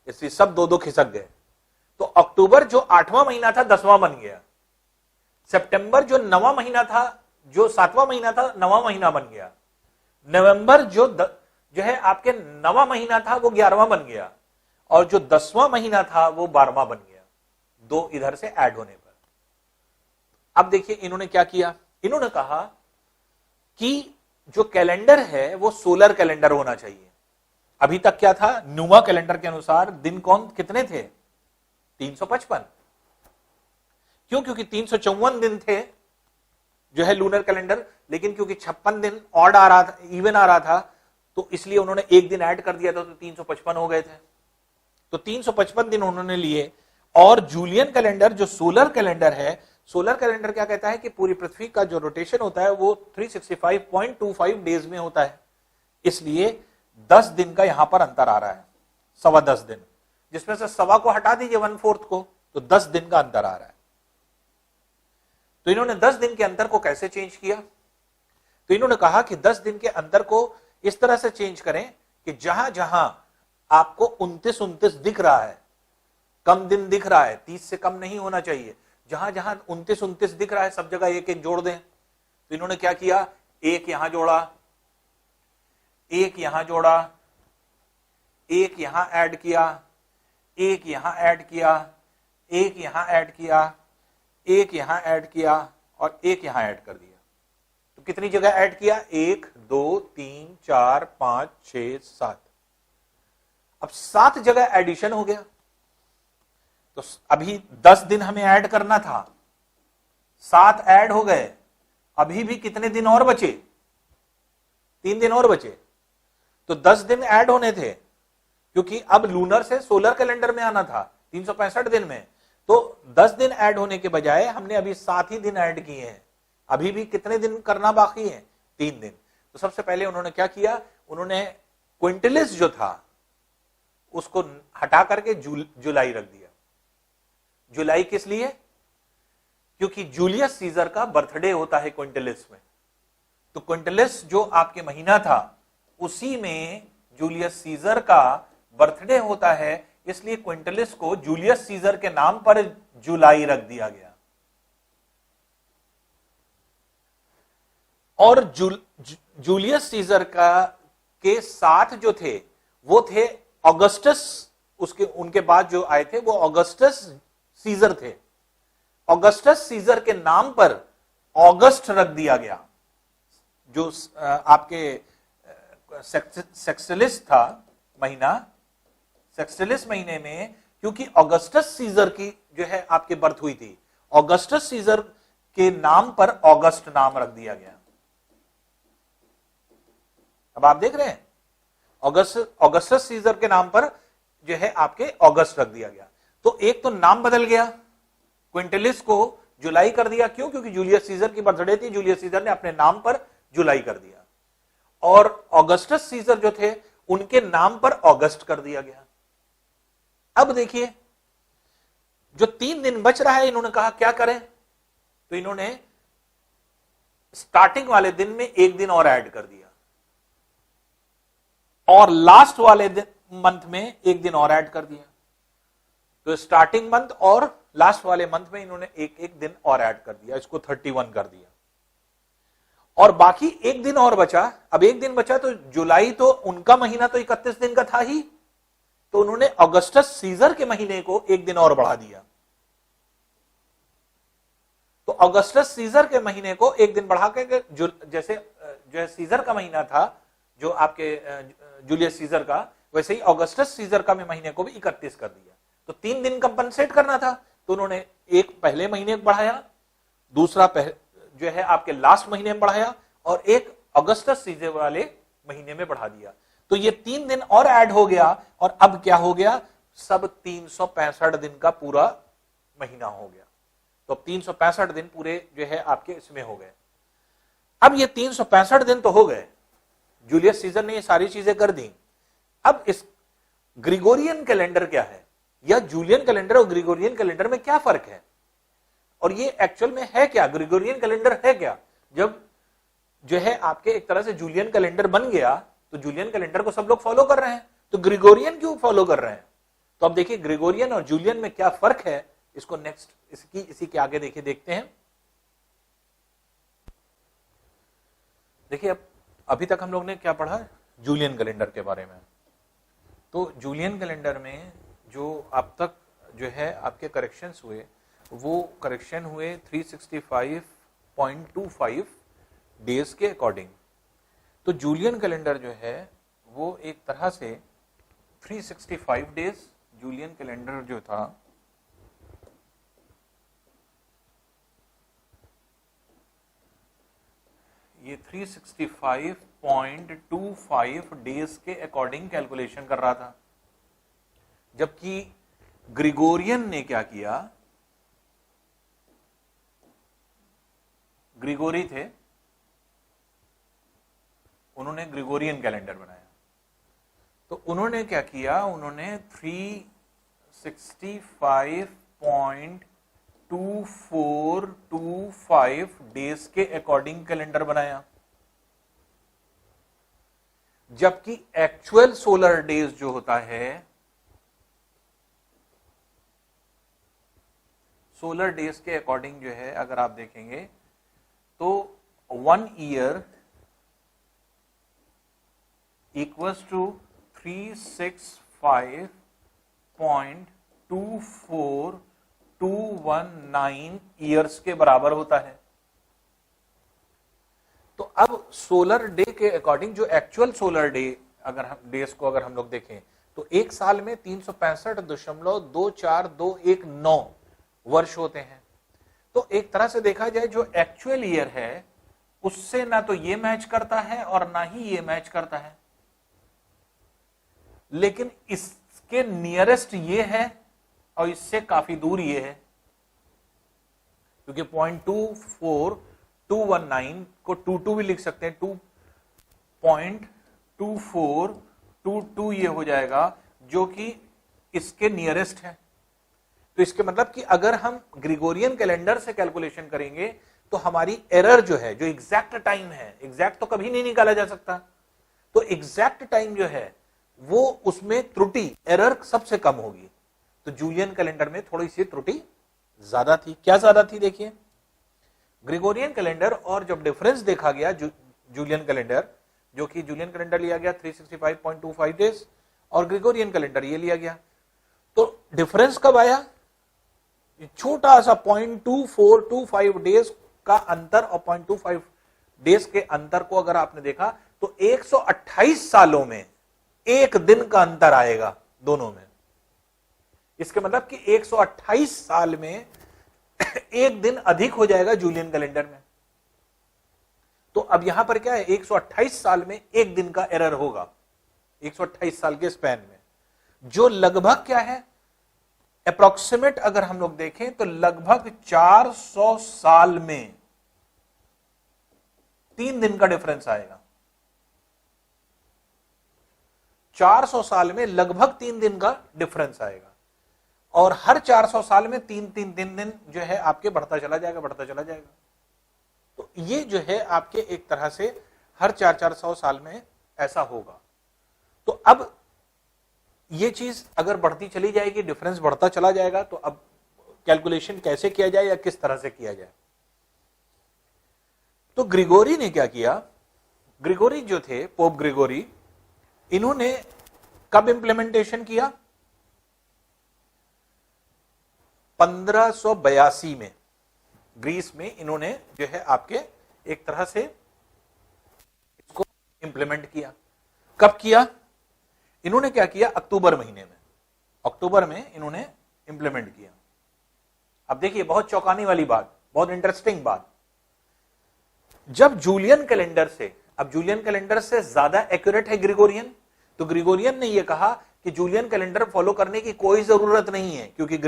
इसलिए सब 2 खिसक गए। तो अक्टूबर जो 8वां महीना था 10वां बन गया, सितंबर जो 9वां महीना था, जो 7वां महीना था 9वां महीना बन गया, नवंबर जो है आपके 9वां महीना था वो 11वां बन गया, और जो 10वां महीना था वो 12वां बन गया, 2 इधर से ऐड होने पर। अब देखिए इन्होंने क्या किया, इन्होंने कहा कि जो कैलेंडर है वो सोलर कैलेंडर होना चाहिए। अभी तक क्या था, न्यूमा कैलेंडर के अनुसार दिन कितने थे, 355। क्यों? क्योंकि 354 दिन थे जो है लूनर कैलेंडर, लेकिन क्योंकि 56 दिन ऑड आ रहा था, इवन आ रहा था, तो इसलिए उन्होंने एक दिन ऐड कर दिया था, तो 355 हो गए थे। तो 355 दिन उन्होंने लिए। और जूलियन कैलेंडर जो सोलर कैलेंडर है, सोलर कैलेंडर क्या कहता है कि पूरी पृथ्वी का जो रोटेशन होता है वो 365.25 डेज में होता है, इसलिए 10 दिन का यहां पर अंतर आ रहा है, 10.25 दिन, जिसमें से 1.25 को हटा दीजिए 1/4 को, तो 10 दिन का अंतर आ रहा है। तो इन्होंने 10 दिन के अंतर को कैसे चेंज किया, तो इन्होंने कहा कि 10 दिन के अंतर को इस तरह से चेंज करें कि जहां जहां आपको 29 दिख रहा है, कम दिन दिख रहा है, 30 से कम नहीं होना चाहिए, जहां जहां 29 दिख रहा है सब जगह एक एक जोड़ दें। तो इन्होंने क्या किया, एक यहां जोड़ा, एक यहां जोड़ा, एक यहां ऐड किया, एक यहां ऐड किया, एक यहां ऐड किया, एक यहां ऐड किया, और एक यहां ऐड कर दिया। तो कितनी जगह ऐड किया, 1 2 3 4 5 6 7। अब 7 जगह एडिशन हो गया। तो अभी 10 दिन हमें ऐड करना था, 7 ऐड हो गए, अभी भी कितने दिन और बचे, 3 दिन और बचे। तो 10 दिन ऐड होने थे, क्योंकि अब लूनर से सोलर कैलेंडर में आना था 365 दिन में, तो 10 दिन ऐड होने के बजाय हमने अभी 7 ही दिन ऐड किए हैं, अभी भी कितने दिन करना बाकी है, 3 दिन। तो सबसे पहले उन्होंने क्या किया, उन्होंने क्विंटिलिस जो था उसको हटा करके जुलाई रख दिया। जुलाई किस लिए, क्योंकि जूलियस सीजर का बर्थडे होता है क्विंटिलिस में, तो क्विंटिलिस जो आपके महीना था उसी में जूलियस सीजर का बर्थडे होता है, इसलिए क्विंटिलिस को जूलियस सीजर के नाम पर जुलाई रख दिया गया। और जूलियस सीजर के साथ जो थे वो थे ऑगस्टस, उनके बाद जो आए थे वो ऑगस्टस सीजर थे। ऑगस्टस सीजर के नाम पर अगस्त रख दिया गया। जो आपके सेक्सटिलिस था महीना, सेक्सटिलिस महीने में क्योंकि ऑगस्टस सीजर की जो है आपकी बर्थ हुई थी, ऑगस्टस सीजर के नाम पर ऑगस्ट नाम रख दिया गया। अब आप देख रहे हैं, ऑगस्टस सीजर के नाम पर जो है आपके ऑगस्ट रख दिया गया। तो एक तो नाम बदल गया, क्विंटिलिस को जुलाई कर दिया, क्यों? क्योंकि जूलियस सीजर की बर्थडे थी, जूलियस सीजर ने अपने नाम पर जुलाई कर दिया, और ऑगस्टस सीजर जो थे उनके नाम पर ऑगस्ट कर दिया गया। अब देखिए, जो 3 दिन बच रहा है, इन्होंने कहा क्या करें, तो इन्होंने स्टार्टिंग वाले दिन में 1 दिन और ऐड कर दिया, और लास्ट वाले मंथ में 1 दिन और ऐड कर दिया। तो स्टार्टिंग मंथ और लास्ट वाले मंथ में इन्होंने एक दिन और ऐड कर दिया, इसको 31 कर दिया, और बाकी 1 दिन और बचा। अब 1 दिन बचा, तो जुलाई तो उनका महीना तो 31 दिन का था ही, तो उन्होंने ऑगस्टस सीजर के महीने को 1 दिन और बढ़ा दिया। तो ऑगस्टस सीजर के महीने को 1 दिन बढ़ा के, जैसे जो है सीजर का महीना था जो आपके जूलियस सीजर का, वैसे ही ऑगस्टस सीजर का महीने को भी 31 कर दिया। तो 3 दिन कंपनसेट करना था, तो उन्होंने एक पहले महीने बढ़ाया, दूसरा जो है आपके लास्ट महीने में बढ़ाया, और एक अगस्टस सीजर वाले महीने में बढ़ा दिया। तो ये 3 दिन और ऐड हो गया, और अब क्या हो गया, सब 365 दिन का पूरा महीना हो गया। तो अब 365 दिन पूरे जो है आपके इसमें हो गए। अब ये 365 दिन तो हो गए, जूलियस सीजर ने ये सारी चीजें कर दी। अब इस ग्रिगोरियन कैलेंडर क्या है, या जूलियन कैलेंडर और ग्रिगोरियन कैलेंडर में क्या फर्क है, और ये एक्चुअल में है क्या, ग्रिगोरियन कैलेंडर है क्या? जब जो है आपके एक तरह से जूलियन कैलेंडर बन गया, तो जूलियन कैलेंडर को सब लोग फॉलो कर रहे हैं, तो ग्रिगोरियन क्यों फॉलो कर रहे हैं? तो अब देखिए ग्रिगोरियन और जूलियन में क्या फर्क है, इसको नेक्स्ट इसी के आगे देखिए देखते हैं। देखिए अब अभी तक हम लोग ने क्या पढ़ा, जूलियन कैलेंडर के बारे में। तो जूलियन कैलेंडर में जो अब तक जो है आपके करेक्शंस हुए, वो करेक्शन हुए 365.25 डेज के अकॉर्डिंग। तो जूलियन कैलेंडर जो है वो एक तरह से 365 डेज, जूलियन कैलेंडर जो था ये 365.25 डेज के अकॉर्डिंग कैलकुलेशन कर रहा था, जबकि ग्रिगोरियन ने क्या किया, ग्रिगोरी थे, उन्होंने ग्रिगोरियन कैलेंडर बनाया। तो उन्होंने क्या किया, उन्होंने 365.2425 डेज के अकॉर्डिंग कैलेंडर बनाया, जबकि एक्चुअल सोलर डेज जो होता है, सोलर डेज के अकॉर्डिंग जो है अगर आप देखेंगे तो 1 ईयर इक्वल्स टू 365.24219 ईयर्स के बराबर होता है। तो अब सोलर डे के अकॉर्डिंग जो एक्चुअल सोलर डे अगर हम डेज को अगर हम लोग देखें तो एक साल में 365.24219 वर्ष होते हैं। तो एक तरह से देखा जाए जो एक्चुअल ईयर है उससे ना तो ये मैच करता है और ना ही ये मैच करता है, लेकिन इसके नियरेस्ट ये है और इससे काफी दूर ये है, क्योंकि 0.24219 को 22 भी लिख सकते हैं, 2.2422 ये हो जाएगा जो कि इसके नियरेस्ट है। तो इसके मतलब कि अगर हम ग्रिगोरियन कैलेंडर से कैलकुलेशन करेंगे तो हमारी एरर जो है, जो एग्जैक्ट टाइम है, एग्जैक्ट तो कभी नहीं निकाला जा सकता, तो एग्जैक्ट टाइम जो है वो उसमें त्रुटि एरर सबसे कम होगी। तो जूलियन कैलेंडर में थोड़ी सी त्रुटि ज्यादा थी। क्या ज्यादा थी देखिए, ग्रिगोरियन कैलेंडर और जब डिफरेंस देखा गया जूलियन कैलेंडर, जो कि जूलियन कैलेंडर लिया गया 365.25 डेज और ग्रिगोरियन कैलेंडर ये लिया गया, तो डिफरेंस कब आया, छोटा सा 0.2425 डेज का अंतर और 0.25 डेज के अंतर को अगर आपने देखा तो 128 सालों में एक दिन का अंतर आएगा दोनों में। इसके मतलब कि 128 साल में एक दिन अधिक हो जाएगा जूलियन कैलेंडर में। तो अब यहां पर क्या है, 128 साल में एक दिन का एरर होगा 128 साल के स्पैन में, जो लगभग क्या है, अप्रोक्सीमेट अगर हम लोग देखें तो लगभग 400 साल में 3 दिन का डिफरेंस आएगा। 400 साल में लगभग 3 दिन का डिफरेंस आएगा, और हर 400 साल में 3 दिन जो है आपके बढ़ता चला जाएगा। तो ये जो है आपके एक तरह से हर 400 साल में ऐसा होगा। तो अब ये चीज अगर बढ़ती चली जाएगी, डिफरेंस बढ़ता चला जाएगा, तो अब कैलकुलेशन कैसे किया जाए या किस तरह से किया जाए। तो ग्रिगोरी ने क्या किया, ग्रिगोरी जो थे, पोप ग्रिगोरी, इन्होंने कब इंप्लीमेंटेशन किया, 1582 में ग्रीस में इन्होंने जो है आपके एक तरह से इसको इंप्लीमेंट किया। कब किया, इन्होंने क्या किया, अक्टूबर महीने में, अक्टूबर में इन्होंने इंप्लीमेंट किया। अब देखिए बहुत चौंकाने वाली बात, बहुत इंटरेस्टिंग बात, जब जूलियन कैलेंडर से, अब जूलियन कैलेंडर से ज्यादा एक्यूरेट है ग्रिगोरियन, तो ग्रिगोरियन ने यह कहा कि जूलियन कैलेंडर फॉलो करने की कोई जरूरत नहीं है, क्योंकि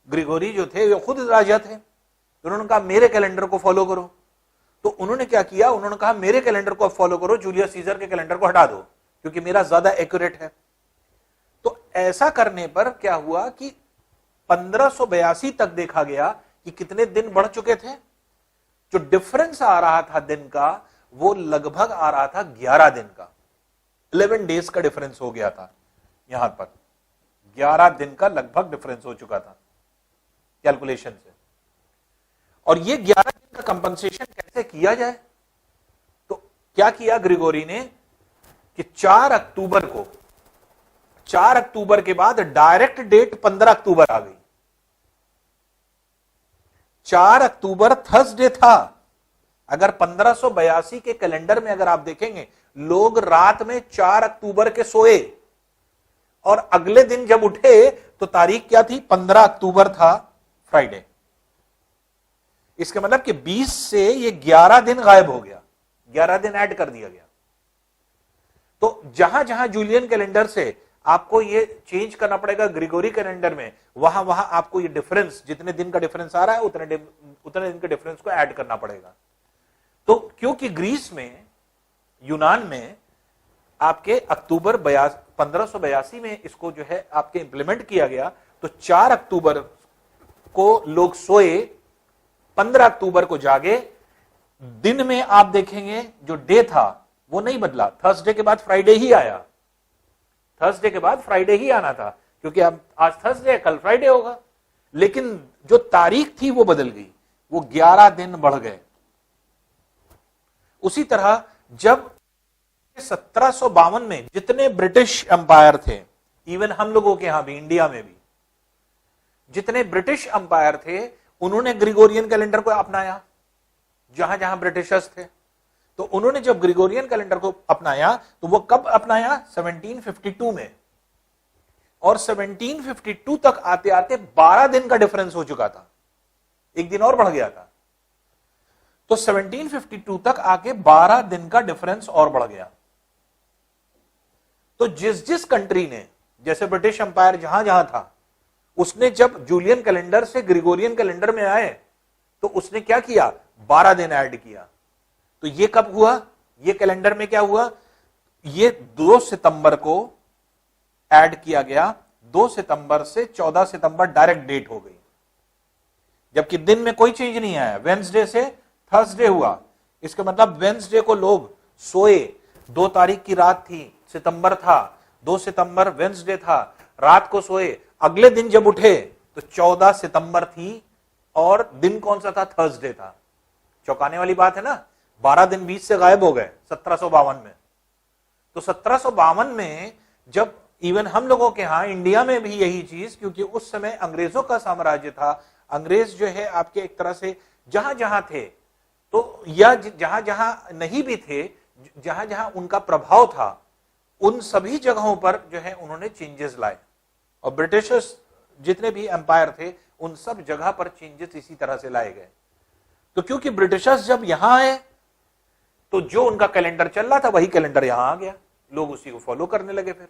ग्रिगोरी जो थे वो खुद राजा थे। तो उन्होंने कहा मेरे कैलेंडर को फॉलो करो। तो उन्होंने क्या किया, उन्होंने कहा मेरे कैलेंडर को फॉलो करो, जूलियस सीजर के कैलेंडर को हटा दो क्योंकि मेरा ज्यादा एक्यूरेट है। तो ऐसा करने पर क्या हुआ कि 1582 तक देखा गया कि कितने दिन बढ़ चुके थे, जो डिफरेंस आ रहा था दिन का वो लगभग आ रहा था 11 दिन का, 11 डेज का डिफरेंस हो गया था। यहां पर 11 दिन का लगभग डिफरेंस हो चुका था कैलकुलेशन से। और ये 11 दिन का कंपनसेशन कैसे किया जाए, तो क्या किया ग्रिगोरी ने कि 4 अक्टूबर के बाद डायरेक्ट डेट 15 अक्टूबर आ गई। 4 अक्टूबर थर्सडे था। अगर 1582 के कैलेंडर में अगर आप देखेंगे, लोग रात में 4 अक्टूबर के सोए और अगले दिन जब उठे तो तारीख क्या थी, 15 अक्टूबर था, फ्राइडे। इसका मतलब कि 20 से ये 11 दिन गायब हो गया, 11 दिन ऐड कर दिया गया। तो जहां जहां जूलियन कैलेंडर से आपको ये चेंज करना पड़ेगा ग्रिगोरी कैलेंडर में, वहां वहां आपको ये डिफरेंस, जितने दिन का डिफरेंस आ रहा है उतने दिन के डिफरेंस को ऐड करना पड़ेगा। तो क्योंकि ग्रीस में, यूनान में आपके अक्टूबर 1582 में इसको जो है आपके इंप्लीमेंट किया गया, तो 4 अक्टूबर को लोग सोए, 15 अक्टूबर को जागे। दिन में आप देखेंगे जो डे था वो नहीं बदला, थर्सडे के बाद फ्राइडे ही आया, थर्सडे के बाद फ्राइडे ही आना था, क्योंकि अब आज थर्सडे है, कल फ्राइडे होगा। लेकिन जो तारीख थी वो बदल गई, वो 11 दिन बढ़ गए। उसी तरह जब 1752 में जितने ब्रिटिश एम्पायर थे, इवन हम लोगों के यहां भी, इंडिया में भी जितने ब्रिटिश एम्पायर थे, उन्होंने ग्रिगोरियन कैलेंडर को अपनाया। जहां जहां ब्रिटिशर्स थे, तो उन्होंने जब ग्रिगोरियन कैलेंडर को अपनाया तो वो कब अपनाया, 1752 में। और 1752 तक आते आते 12 दिन का डिफरेंस हो चुका था, एक दिन और बढ़ गया था। तो 1752 तक आके 12 दिन का डिफरेंस और बढ़ गया। तो जिस जिस कंट्री ने, जैसे ब्रिटिश एम्पायर जहां जहां था, उसने जब जूलियन कैलेंडर से ग्रिगोरियन कैलेंडर में आए तो उसने क्या किया, 12 दिन ऐड किया। तो ये कब हुआ, ये कैलेंडर में क्या हुआ, ये 2 सितंबर को ऐड किया गया, 2 सितंबर से 14 सितंबर डायरेक्ट डेट हो गई, जबकि दिन में कोई चेंज नहीं आया। वेडनेसडे से थर्सडे हुआ, इसका मतलब वेडनेसडे को लोग सोए, 2 तारीख की रात थी, सितंबर था, 2 सितंबर वेडनेसडे था, रात को सोए, अगले दिन जब उठे तो 14 सितंबर थी, और दिन कौन सा था, थर्सडे था। चौंकाने वाली बात है ना, 12 दिन बीच से गायब हो गए 1752 में। तो 1752 में जब इवन हम लोगों के यहां इंडिया में भी यही चीज, क्योंकि उस समय अंग्रेजों का साम्राज्य था, अंग्रेज जो है आपके एक तरह से जहां जहां थे, तो या जहां जहां नहीं भी थे, जहां जहां उनका प्रभाव था, उन सभी जगहों पर जो है उन्होंने चेंजेस लाए। और ब्रिटिशर्स जितने भी एम्पायर थे उन सब जगह पर चेंजेस इसी तरह से लाए गए। तो क्योंकि ब्रिटिशर्स जब यहां आए तो जो उनका कैलेंडर चल रहा था वही कैलेंडर यहां आ गया, लोग उसी को फॉलो करने लगे। फिर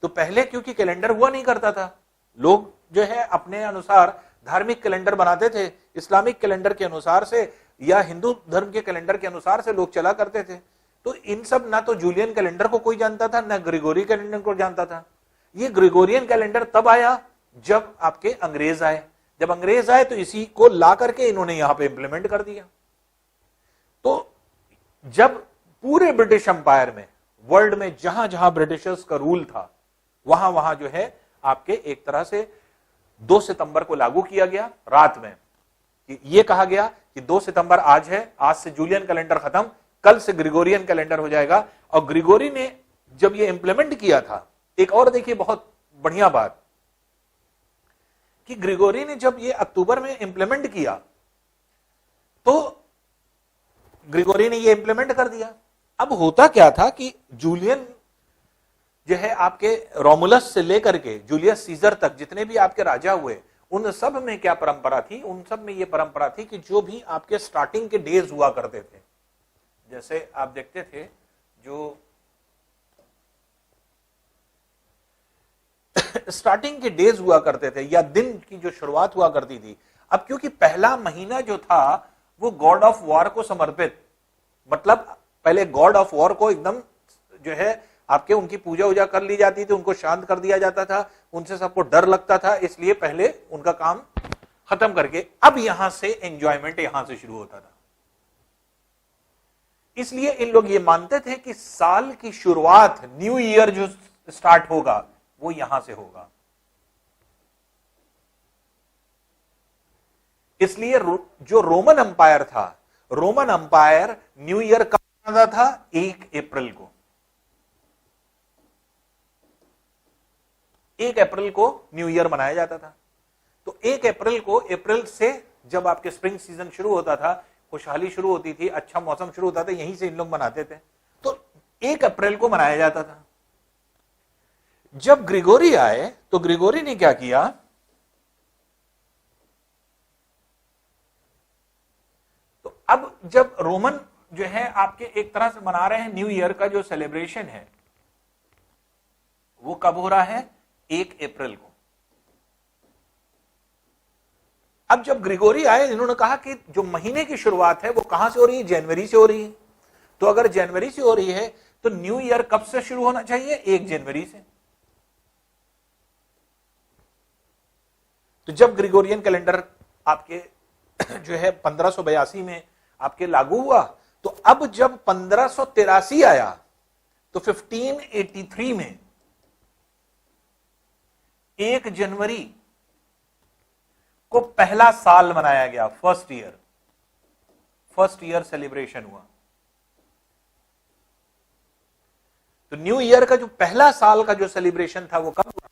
तो पहले क्योंकि कैलेंडर हुआ नहीं करता था, लोग जो है अपने अनुसार धार्मिक कैलेंडर बनाते थे, इस्लामिक कैलेंडर के अनुसार से या हिंदू धर्म के कैलेंडर के अनुसार से लोग चला करते थे। तो इन सब ना तो जूलियन कैलेंडर को कोई जानता था ना ग्रिगोरी कैलेंडर को जानता था। ये ग्रिगोरियन कैलेंडर तब आया जब आपके अंग्रेज आए। जब अंग्रेज आए तो इसी को ला करके इन्होंने यहां पे इंप्लीमेंट कर दिया। तो जब पूरे ब्रिटिश एम्पायर में, वर्ल्ड में जहां जहां ब्रिटिशर्स का रूल था वहां वहां जो है आपके एक तरह से 2 सितंबर को लागू किया गया रात में। ये कहा गया कि 2 सितंबर आज है, आज से जूलियन कैलेंडर खत्म, कल से ग्रिगोरियन कैलेंडर हो जाएगा। और ग्रिगोरी ने जब ये इंप्लीमेंट किया था, एक और देखिए बहुत बढ़िया बात कि ग्रिगोरी ने जब ये अक्टूबर में इंप्लीमेंट किया तो ग्रिगोरी ने ये इंप्लीमेंट कर दिया। अब होता क्या था कि जूलियन जो है आपके रोमुलस से लेकर के जूलियस सीजर तक जितने भी आपके राजा हुए, उन सब में क्या परंपरा थी, उन सब में ये परंपरा थी कि जो भी आपके स्टार्टिंग के डेज हुआ करते थे, जैसे आप देखते थे जो स्टार्टिंग के डेज हुआ करते थे या दिन की जो शुरुआत हुआ करती थी, अब क्योंकि पहला महीना जो था वो गॉड ऑफ वॉर को समर्पित, मतलब पहले गॉड ऑफ वॉर को एकदम जो है आपके उनकी पूजा वूजा कर ली जाती थी, उनको शांत कर दिया जाता था, उनसे सबको डर लगता था, इसलिए पहले उनका काम खत्म करके अब यहां से एंजॉयमेंट यहां से शुरू होता था। इसलिए इन लोग ये मानते थे कि साल की शुरुआत, न्यू ईयर जो स्टार्ट होगा वो यहां से होगा। इसलिए जो रोमन अंपायर था, रोमन अंपायर न्यू ईयर कब मनाता था? 1 अप्रैल को। 1 अप्रैल को न्यू ईयर मनाया जाता था। तो 1 अप्रैल को, अप्रैल से जब आपके स्प्रिंग सीजन शुरू होता था, खुशहाली शुरू होती थी, अच्छा मौसम शुरू होता था, यहीं से इन लोग मनाते थे। तो 1 अप्रैल को मनाया जाता था। जब ग्रिगोरी आए तो ग्रिगोरी ने क्या किया, तो अब जब रोमन जो है आपके एक तरह से मना रहे हैं न्यू ईयर का जो सेलिब्रेशन है वो कब हो रहा है? 1 अप्रैल को। अब जब ग्रिगोरी आए, इन्होंने कहा कि जो महीने की शुरुआत है वो कहां से हो रही है? जनवरी से हो रही है। तो अगर जनवरी से हो रही है तो न्यू ईयर कब से शुरू होना चाहिए? 1 जनवरी से। तो जब ग्रिगोरियन कैलेंडर आपके जो है 1582 में आपके लागू हुआ, तो अब जब 1583 आया तो 1583 में 1 जनवरी को पहला साल मनाया गया, फर्स्ट ईयर सेलिब्रेशन हुआ। तो न्यू ईयर का जो पहला साल का जो सेलिब्रेशन था वो कब हुआ?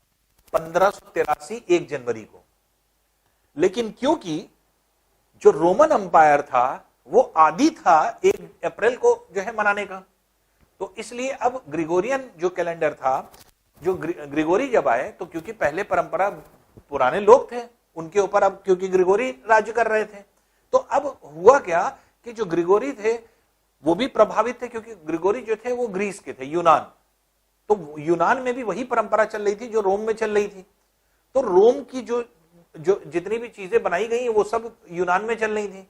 1583 1 जनवरी को। लेकिन क्योंकि जो रोमन अंपायर था वो आदी था 1 अप्रैल को जो है मनाने का, तो इसलिए अब ग्रिगोरियन जो कैलेंडर था, जो ग्रिगोरी जब आए तो क्योंकि पहले परंपरा पुराने लोग थे उनके ऊपर, अब क्योंकि ग्रिगोरी राज्य कर रहे थे, तो अब हुआ क्या कि जो ग्रिगोरी थे वो भी प्रभावित थे, क्योंकि ग्रिगोरी जो थे वो ग्रीस के थे, यूनान। तो यूनान में भी वही परंपरा चल रही थी जो रोम में चल रही थी। तो रोम की जो जितनी भी चीजें बनाई गई वो सब यूनान में चल रही थी।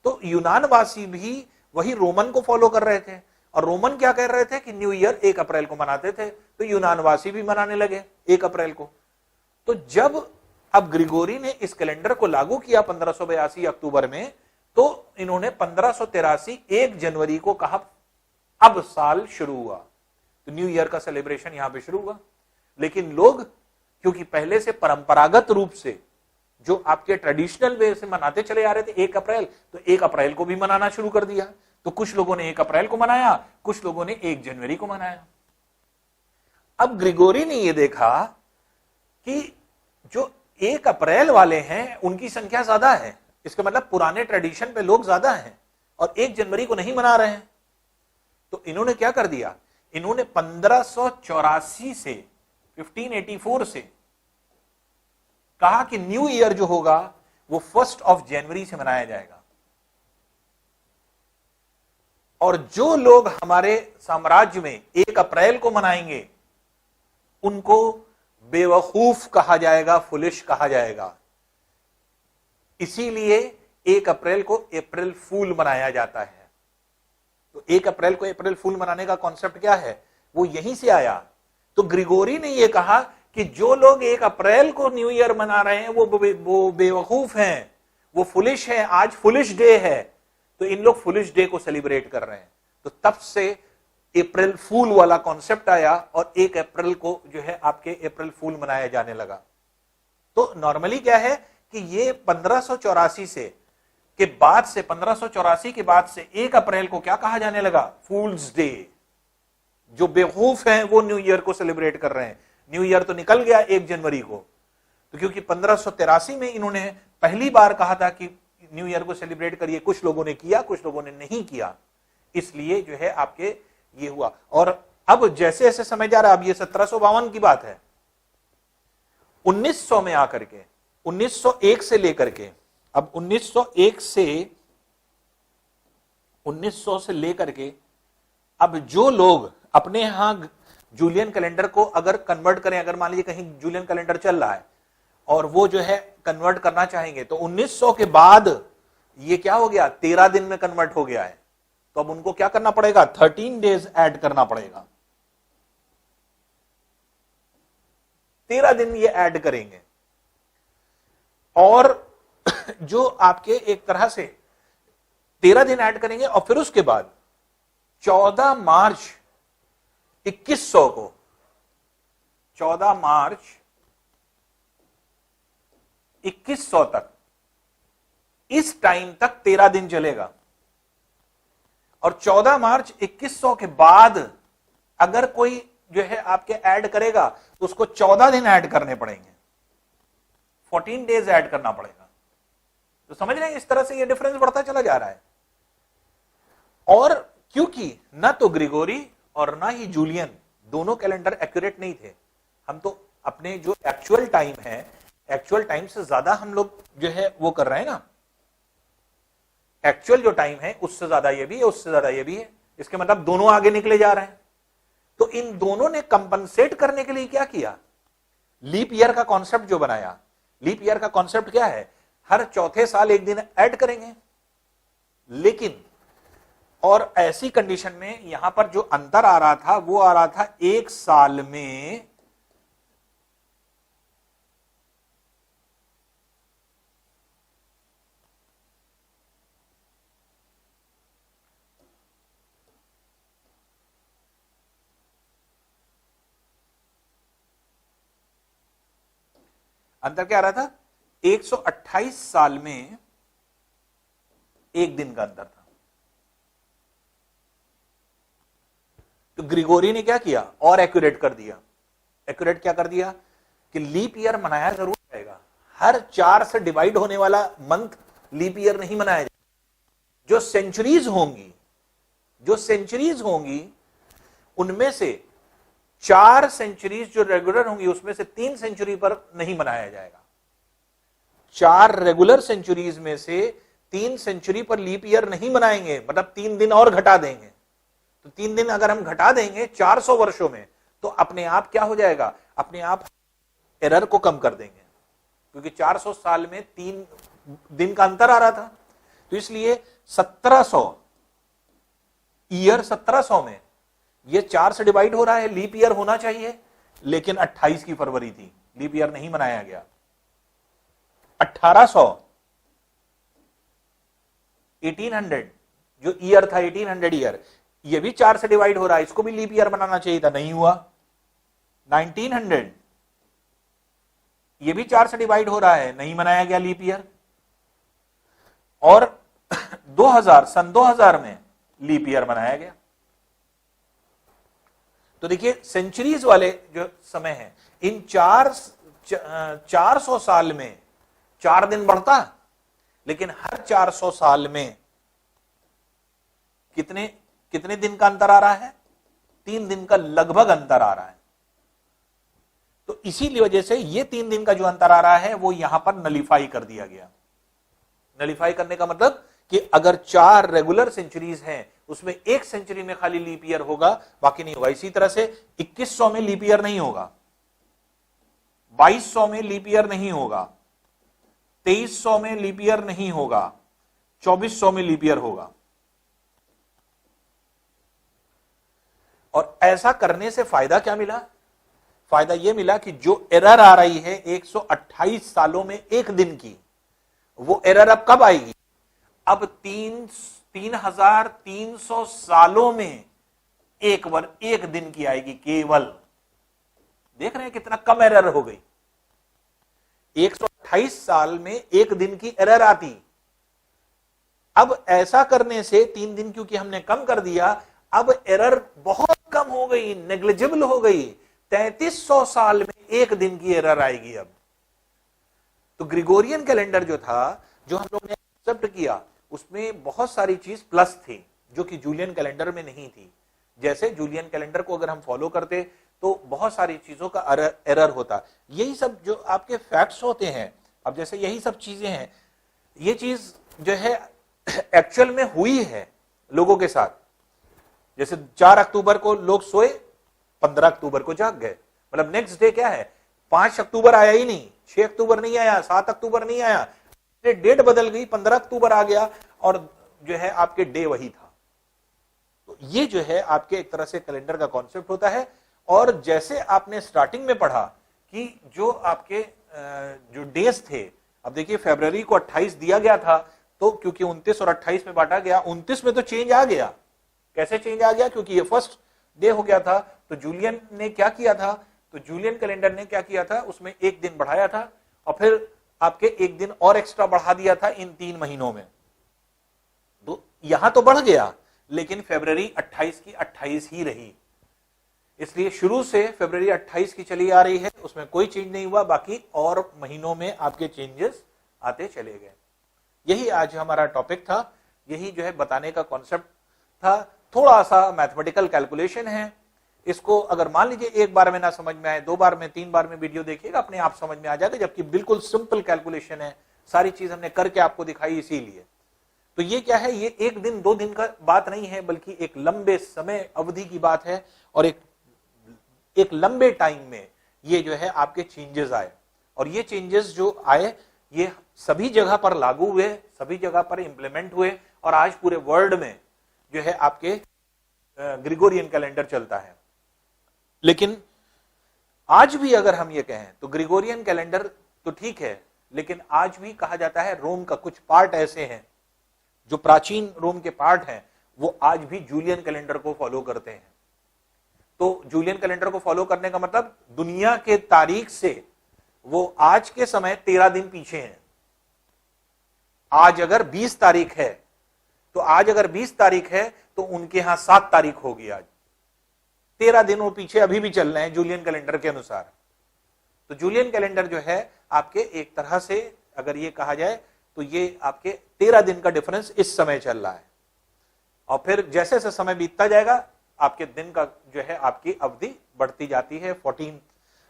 तो यूनान वासी भी वही रोमन को फॉलो कर रहे थे, और रोमन क्या कह रहे थे कि न्यू ईयर 1 अप्रैल को मनाते थे, तो यूनान वासी भी मनाने लगे 1 अप्रैल को। तो जब अब ग्रिगोरी ने इस कैलेंडर को लागू किया 1582 अक्टूबर में, तो इन्होंने 1583 1 जनवरी को कहा अब साल शुरू हुआ। तो न्यू ईयर का सेलिब्रेशन यहां पे शुरू हुआ। लेकिन लोग क्योंकि पहले से परंपरागत रूप से जो आपके ट्रेडिशनल वे से मनाते चले आ रहे थे 1 अप्रैल, तो 1 अप्रैल को भी मनाना शुरू कर दिया। तो कुछ लोगों ने 1 अप्रैल को मनाया, कुछ लोगों ने 1 जनवरी को मनाया। अब ग्रिगोरी ने यह देखा कि जो 1 अप्रैल वाले हैं उनकी संख्या ज्यादा है, इसका मतलब पुराने ट्रेडिशन पे लोग ज्यादा हैं, और 1 जनवरी को नहीं मना रहे हैं। तो इन्होंने क्या कर दिया, इन्होंने 1584 से 1584 से कहा कि न्यू ईयर जो होगा वो 1 जनवरी से मनाया जाएगा। और जो लोग हमारे साम्राज्य में 1 अप्रैल को मनाएंगे उनको बेवकूफ कहा जाएगा, फुलिश कहा जाएगा। इसीलिए 1 अप्रैल को अप्रैल फूल मनाया जाता है। तो 1 अप्रैल को अप्रैल फूल मनाने का कॉन्सेप्ट क्या है, वो यहीं से आया। तो ग्रिगोरी ने यह कहा कि जो लोग 1 अप्रैल को न्यू ईयर मना रहे हैं वो बेवकूफ हैं, वो फुलिश हैं, आज फुलिश डे है, तो इन लोग फुलिश डे को सेलिब्रेट कर रहे हैं। तो तब से अप्रैल फूल वाला कॉन्सेप्ट आया और 1 अप्रैल को जो है आपके अप्रैल फूल मनाया जाने लगा। तो नॉर्मली क्या है कि ये 1584 से के बाद से 1584 के बाद से 1 अप्रैल को क्या कहा जाने लगा, फूल्स डे। जो बेवकूफ हैं वो न्यू ईयर को सेलिब्रेट कर रहे हैं। न्यू ईयर तो निकल गया 1 जनवरी को, तो क्योंकि 1583 में इन्होंने पहली बार कहा था कि न्यू ईयर को सेलिब्रेट करिए, कुछ लोगों ने किया, कुछ लोगों ने नहीं किया, इसलिए जो है आपके ये हुआ। और अब जैसे जैसे समय जा रहा है, अब ये 1752 की बात है, 1900 में आकर के 1901 से लेकर के अब 1901 से 1900 से लेकर के अब जो लोग अपने यहां जूलियन कैलेंडर को अगर कन्वर्ट करें, अगर मान लीजिए कहीं जूलियन कैलेंडर चल रहा है और वो जो है कन्वर्ट करना चाहेंगे, तो 1900 के बाद ये क्या हो गया, 13 दिन में कन्वर्ट हो गया है। तो अब उनको क्या करना पड़ेगा, 13 डेज ऐड करना पड़ेगा, 13 दिन ये ऐड करेंगे। और जो आपके एक तरह से 13 दिन ऐड करेंगे और फिर उसके बाद 14 मार्च 2100 को 14 मार्च 2100 तक, इस टाइम तक 13 दिन चलेगा। और 14 मार्च 2100 के बाद अगर कोई जो है आपके ऐड करेगा तो उसको 14 दिन ऐड करने पड़ेंगे, 14 डेज ऐड करना पड़ेगा। तो समझ रहे हैं, इस तरह से ये डिफरेंस बढ़ता चला जा रहा है। और क्योंकि ना तो ग्रिगोरी और ना ही जूलियन दोनों कैलेंडर एक्यूरेट नहीं थे, हम तो अपने जो एक्चुअल टाइम है, एक्चुअल टाइम से ज्यादा हम लोग जो है वो कर रहे हैं ना, एक्चुअल जो टाइम है उससे ज्यादा ये भी है, उससे ज्यादा ये भी है, इसके मतलब दोनों आगे निकले जा रहे हैं। तो इन दोनों ने कंपनसेट करने के लिए क्या किया, लीप ईयर का कॉन्सेप्ट जो बनाया। लीप ईयर का कॉन्सेप्ट क्या है, हर चौथे साल एक दिन ऐड करेंगे। लेकिन और ऐसी कंडीशन में यहां पर जो अंतर आ रहा था वो आ रहा था एक साल में अंतर क्या आ रहा था, 128 साल में एक दिन का अंतर था। तो ग्रिगोरी ने क्या किया, और एक्यूरेट कर दिया। एक्यूरेट क्या कर दिया कि लीप ईयर मनाया जरूर जाएगा, हर 4 से डिवाइड होने वाला मंथ लीप ईयर नहीं मनाया जाएगा। जो सेंचुरीज होंगी उनमें से 4 सेंचुरीज जो रेगुलर होंगी उसमें से 3 सेंचुरी पर नहीं मनाया जाएगा। 4 रेगुलर सेंचुरीज में से 3 सेंचुरी पर लीप ईयर नहीं मनाएंगे, मतलब 3 दिन और घटा देंगे। तो 3 दिन अगर हम घटा देंगे 400 वर्षों में, तो अपने आप क्या हो जाएगा, अपने आप एरर को कम कर देंगे, क्योंकि 400 साल में 3 दिन का अंतर आ रहा था। तो इसलिए 1700 ईयर 1700 में ये 4 से डिवाइड हो रहा है, लीप ईयर होना चाहिए, लेकिन 28 की फरवरी थी, लीप ईयर नहीं मनाया गया। 1800 जो ईयर था, 1800 ईयर, ये भी 4 से डिवाइड हो रहा है, इसको भी लीप ईयर बनाना चाहिए था, नहीं हुआ। 1900 ये भी 4 से डिवाइड हो रहा है, नहीं मनाया गया लीप ईयर। और 2000 सन 2000 में लीप ईयर मनाया गया। तो देखिए सेंचुरीज वाले जो समय है, इन 400 साल में 4 दिन बढ़ता, लेकिन हर 400 साल में कितने दिन का अंतर आ रहा है, 3 दिन का लगभग अंतर आ रहा है। तो इसीलिए वजह से ये 3 दिन का जो अंतर आ रहा है वो यहां पर नलीफाई कर दिया गया। नलीफाई करने का मतलब कि अगर 4 रेगुलर सेंचुरीज हैं उसमें एक सेंचुरी में खाली लीप ईयर होगा, बाकी नहीं होगा। इसी तरह से 2100 में लीप ईयर नहीं होगा, 2200 में लीप ईयर नहीं होगा, 2300 में लीप ईयर नहीं होगा, 2400 में लीप ईयर होगा। और ऐसा करने से फायदा क्या मिला? फायदा यह मिला कि जो एरर आ रही है 128 सालों में एक दिन की, वो एरर अब कब आएगी? अब 3300 सालों में एक दिन की आएगी केवल। देख रहे हैं कितना कम एरर हो गई। 128 साल में एक दिन की एरर आती, अब ऐसा करने से 3 दिन क्योंकि हमने कम कर दिया, अब एरर बहुत कम हो गई, नेग्लिजिबल हो गई। 3300 साल में एक दिन की एरर आएगी अब। तो ग्रिगोरियन कैलेंडर जो था, जो हम लोग ने एक्सेप्ट किया, उसमें बहुत सारी चीज प्लस थी जो कि जूलियन कैलेंडर में नहीं थी। जैसे जूलियन कैलेंडर को अगर हम फॉलो करते तो बहुत सारी चीजों का एरर होता। यही सब जो आपके फैक्ट्स होते हैं, अब जैसे यही सब चीजें हैं, ये चीज जो है एक्चुअल में हुई है लोगों के साथ। जैसे 4 अक्टूबर को लोग सोए, 15 अक्टूबर को जाग गए। मतलब नेक्स्ट डे क्या है, 5 अक्टूबर आया ही नहीं, 6 अक्टूबर नहीं आया, 7 अक्टूबर नहीं आया, डेट बदल गई, 15 अक्टूबर आ गया और जो है आपके डे वही था। तो ये जो है आपके एक तरह से कैलेंडर का कॉन्सेप्ट होता है। और जैसे आपने स्टार्टिंग में पढ़ा कि जो आपके जो डेज थे, अब देखिए फरवरी को 28 दिया गया था, तो क्योंकि 29 और 28 में बांटा गया, 29 में तो चेंज आ गया। कैसे चेंज आ गया? क्योंकि ये फर्स्ट डे हो गया था। तो जूलियन ने क्या किया था, तो जूलियन कैलेंडर ने क्या किया था, उसमें एक दिन बढ़ाया था और फिर आपके एक दिन और एक्स्ट्रा बढ़ा दिया था इन 3 महीनों में। तो यहां तो बढ़ गया, लेकिन फरवरी 28 की 28 ही रही। इसलिए शुरू से फरवरी 28 की चली आ रही है, उसमें कोई चेंज नहीं हुआ, बाकी और महीनों में आपके चेंजेस आते चले गए। यही आज हमारा टॉपिक था, यही जो है बताने का कॉन्सेप्ट था। थोड़ा सा मैथमेटिकल कैलकुलेशन है, इसको अगर मान लीजिए एक बार में ना समझ में आए, 2 बार में, 3 बार में वीडियो देखिएगा, अपने आप समझ में आ जाएगा। जबकि बिल्कुल सिंपल कैलकुलेशन है, सारी चीज हमने करके आपको दिखाई इसीलिए। तो ये क्या है, ये 1 दिन 2 दिन का बात नहीं है, बल्कि एक लंबे समय अवधि की बात है। और एक लंबे टाइम में ये जो है आपके चेंजेस आए, और ये चेंजेस जो आए ये सभी जगह पर लागू हुए, सभी जगह पर इंप्लीमेंट हुए, और आज पूरे वर्ल्ड में जो है आपके ग्रिगोरियन कैलेंडर चलता है। लेकिन आज भी अगर हम ये कहें तो ग्रिगोरियन कैलेंडर तो ठीक है, लेकिन आज भी कहा जाता है रोम का कुछ पार्ट ऐसे हैं, जो प्राचीन रोम के पार्ट हैं, वो आज भी जूलियन कैलेंडर को फॉलो करते हैं। तो जूलियन कैलेंडर को फॉलो करने का मतलब दुनिया के तारीख से वो आज के समय 13 दिन पीछे हैं। आज अगर 20 तारीख है, तो आज अगर 20 तारीख है तो उनके यहां 7 तारीख होगी। आज 13 दिन वो पीछे अभी भी चल रहे हैं जूलियन कैलेंडर के अनुसार। तो जूलियन कैलेंडर जो है आपके एक तरह से अगर ये कहा जाए तो ये आपके 13 दिन का डिफरेंस इस समय चल रहा है। और फिर जैसे जैसे समय बीतता जाएगा आपके दिन का जो है आपकी अवधि बढ़ती जाती है। 14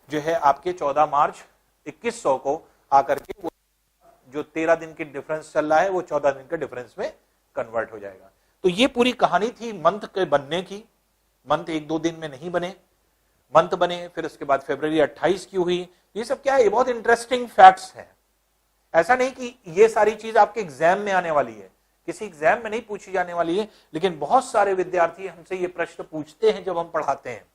जो है आपके 14 मार्च 2100 को आकर के वो जो 13 दिन की डिफरेंस चल रहा है वो 14 दिन के डिफरेंस में कन्वर्ट हो जाएगा। तो ये पूरी कहानी थी मंथ के बनने की। मंथ 1-2 दिन में नहीं बने, मंथ बने, फिर उसके बाद फरवरी 28 की हुई। ये सब क्या है, ये बहुत इंटरेस्टिंग फैक्ट्स हैं। ऐसा नहीं कि ये सारी चीज आपके एग्जाम में आने वाली है, किसी एग्जाम में नहीं पूछी जाने वाली है, लेकिन बहुत सारे विद्यार्थी हमसे ये प्रश्न पूछते हैं जब हम पढ़ाते हैं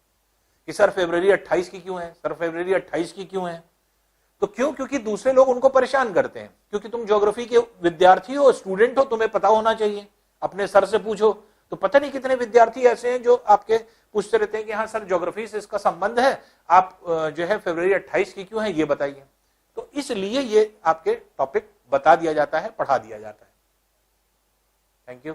कि सर फरवरी 28 की क्यों है, सर फरवरी 28 की क्यों है। तो क्यों? क्योंकि दूसरे लोग उनको परेशान करते हैं। क्योंकि तुम ज्योग्राफी के विद्यार्थी हो, स्टूडेंट हो, तुम्हें पता होना चाहिए। अपने सर से पूछो तो पता नहीं कितने विद्यार्थी ऐसे हैं जो आपके पूछते रहते हैं कि हाँ सर ज्योग्राफी से इसका संबंध है, आप जो है फरवरी 28 की क्यों है ये बताइए। तो इसलिए ये आपके टॉपिक बता दिया जाता है, पढ़ा दिया जाता है। Thank you.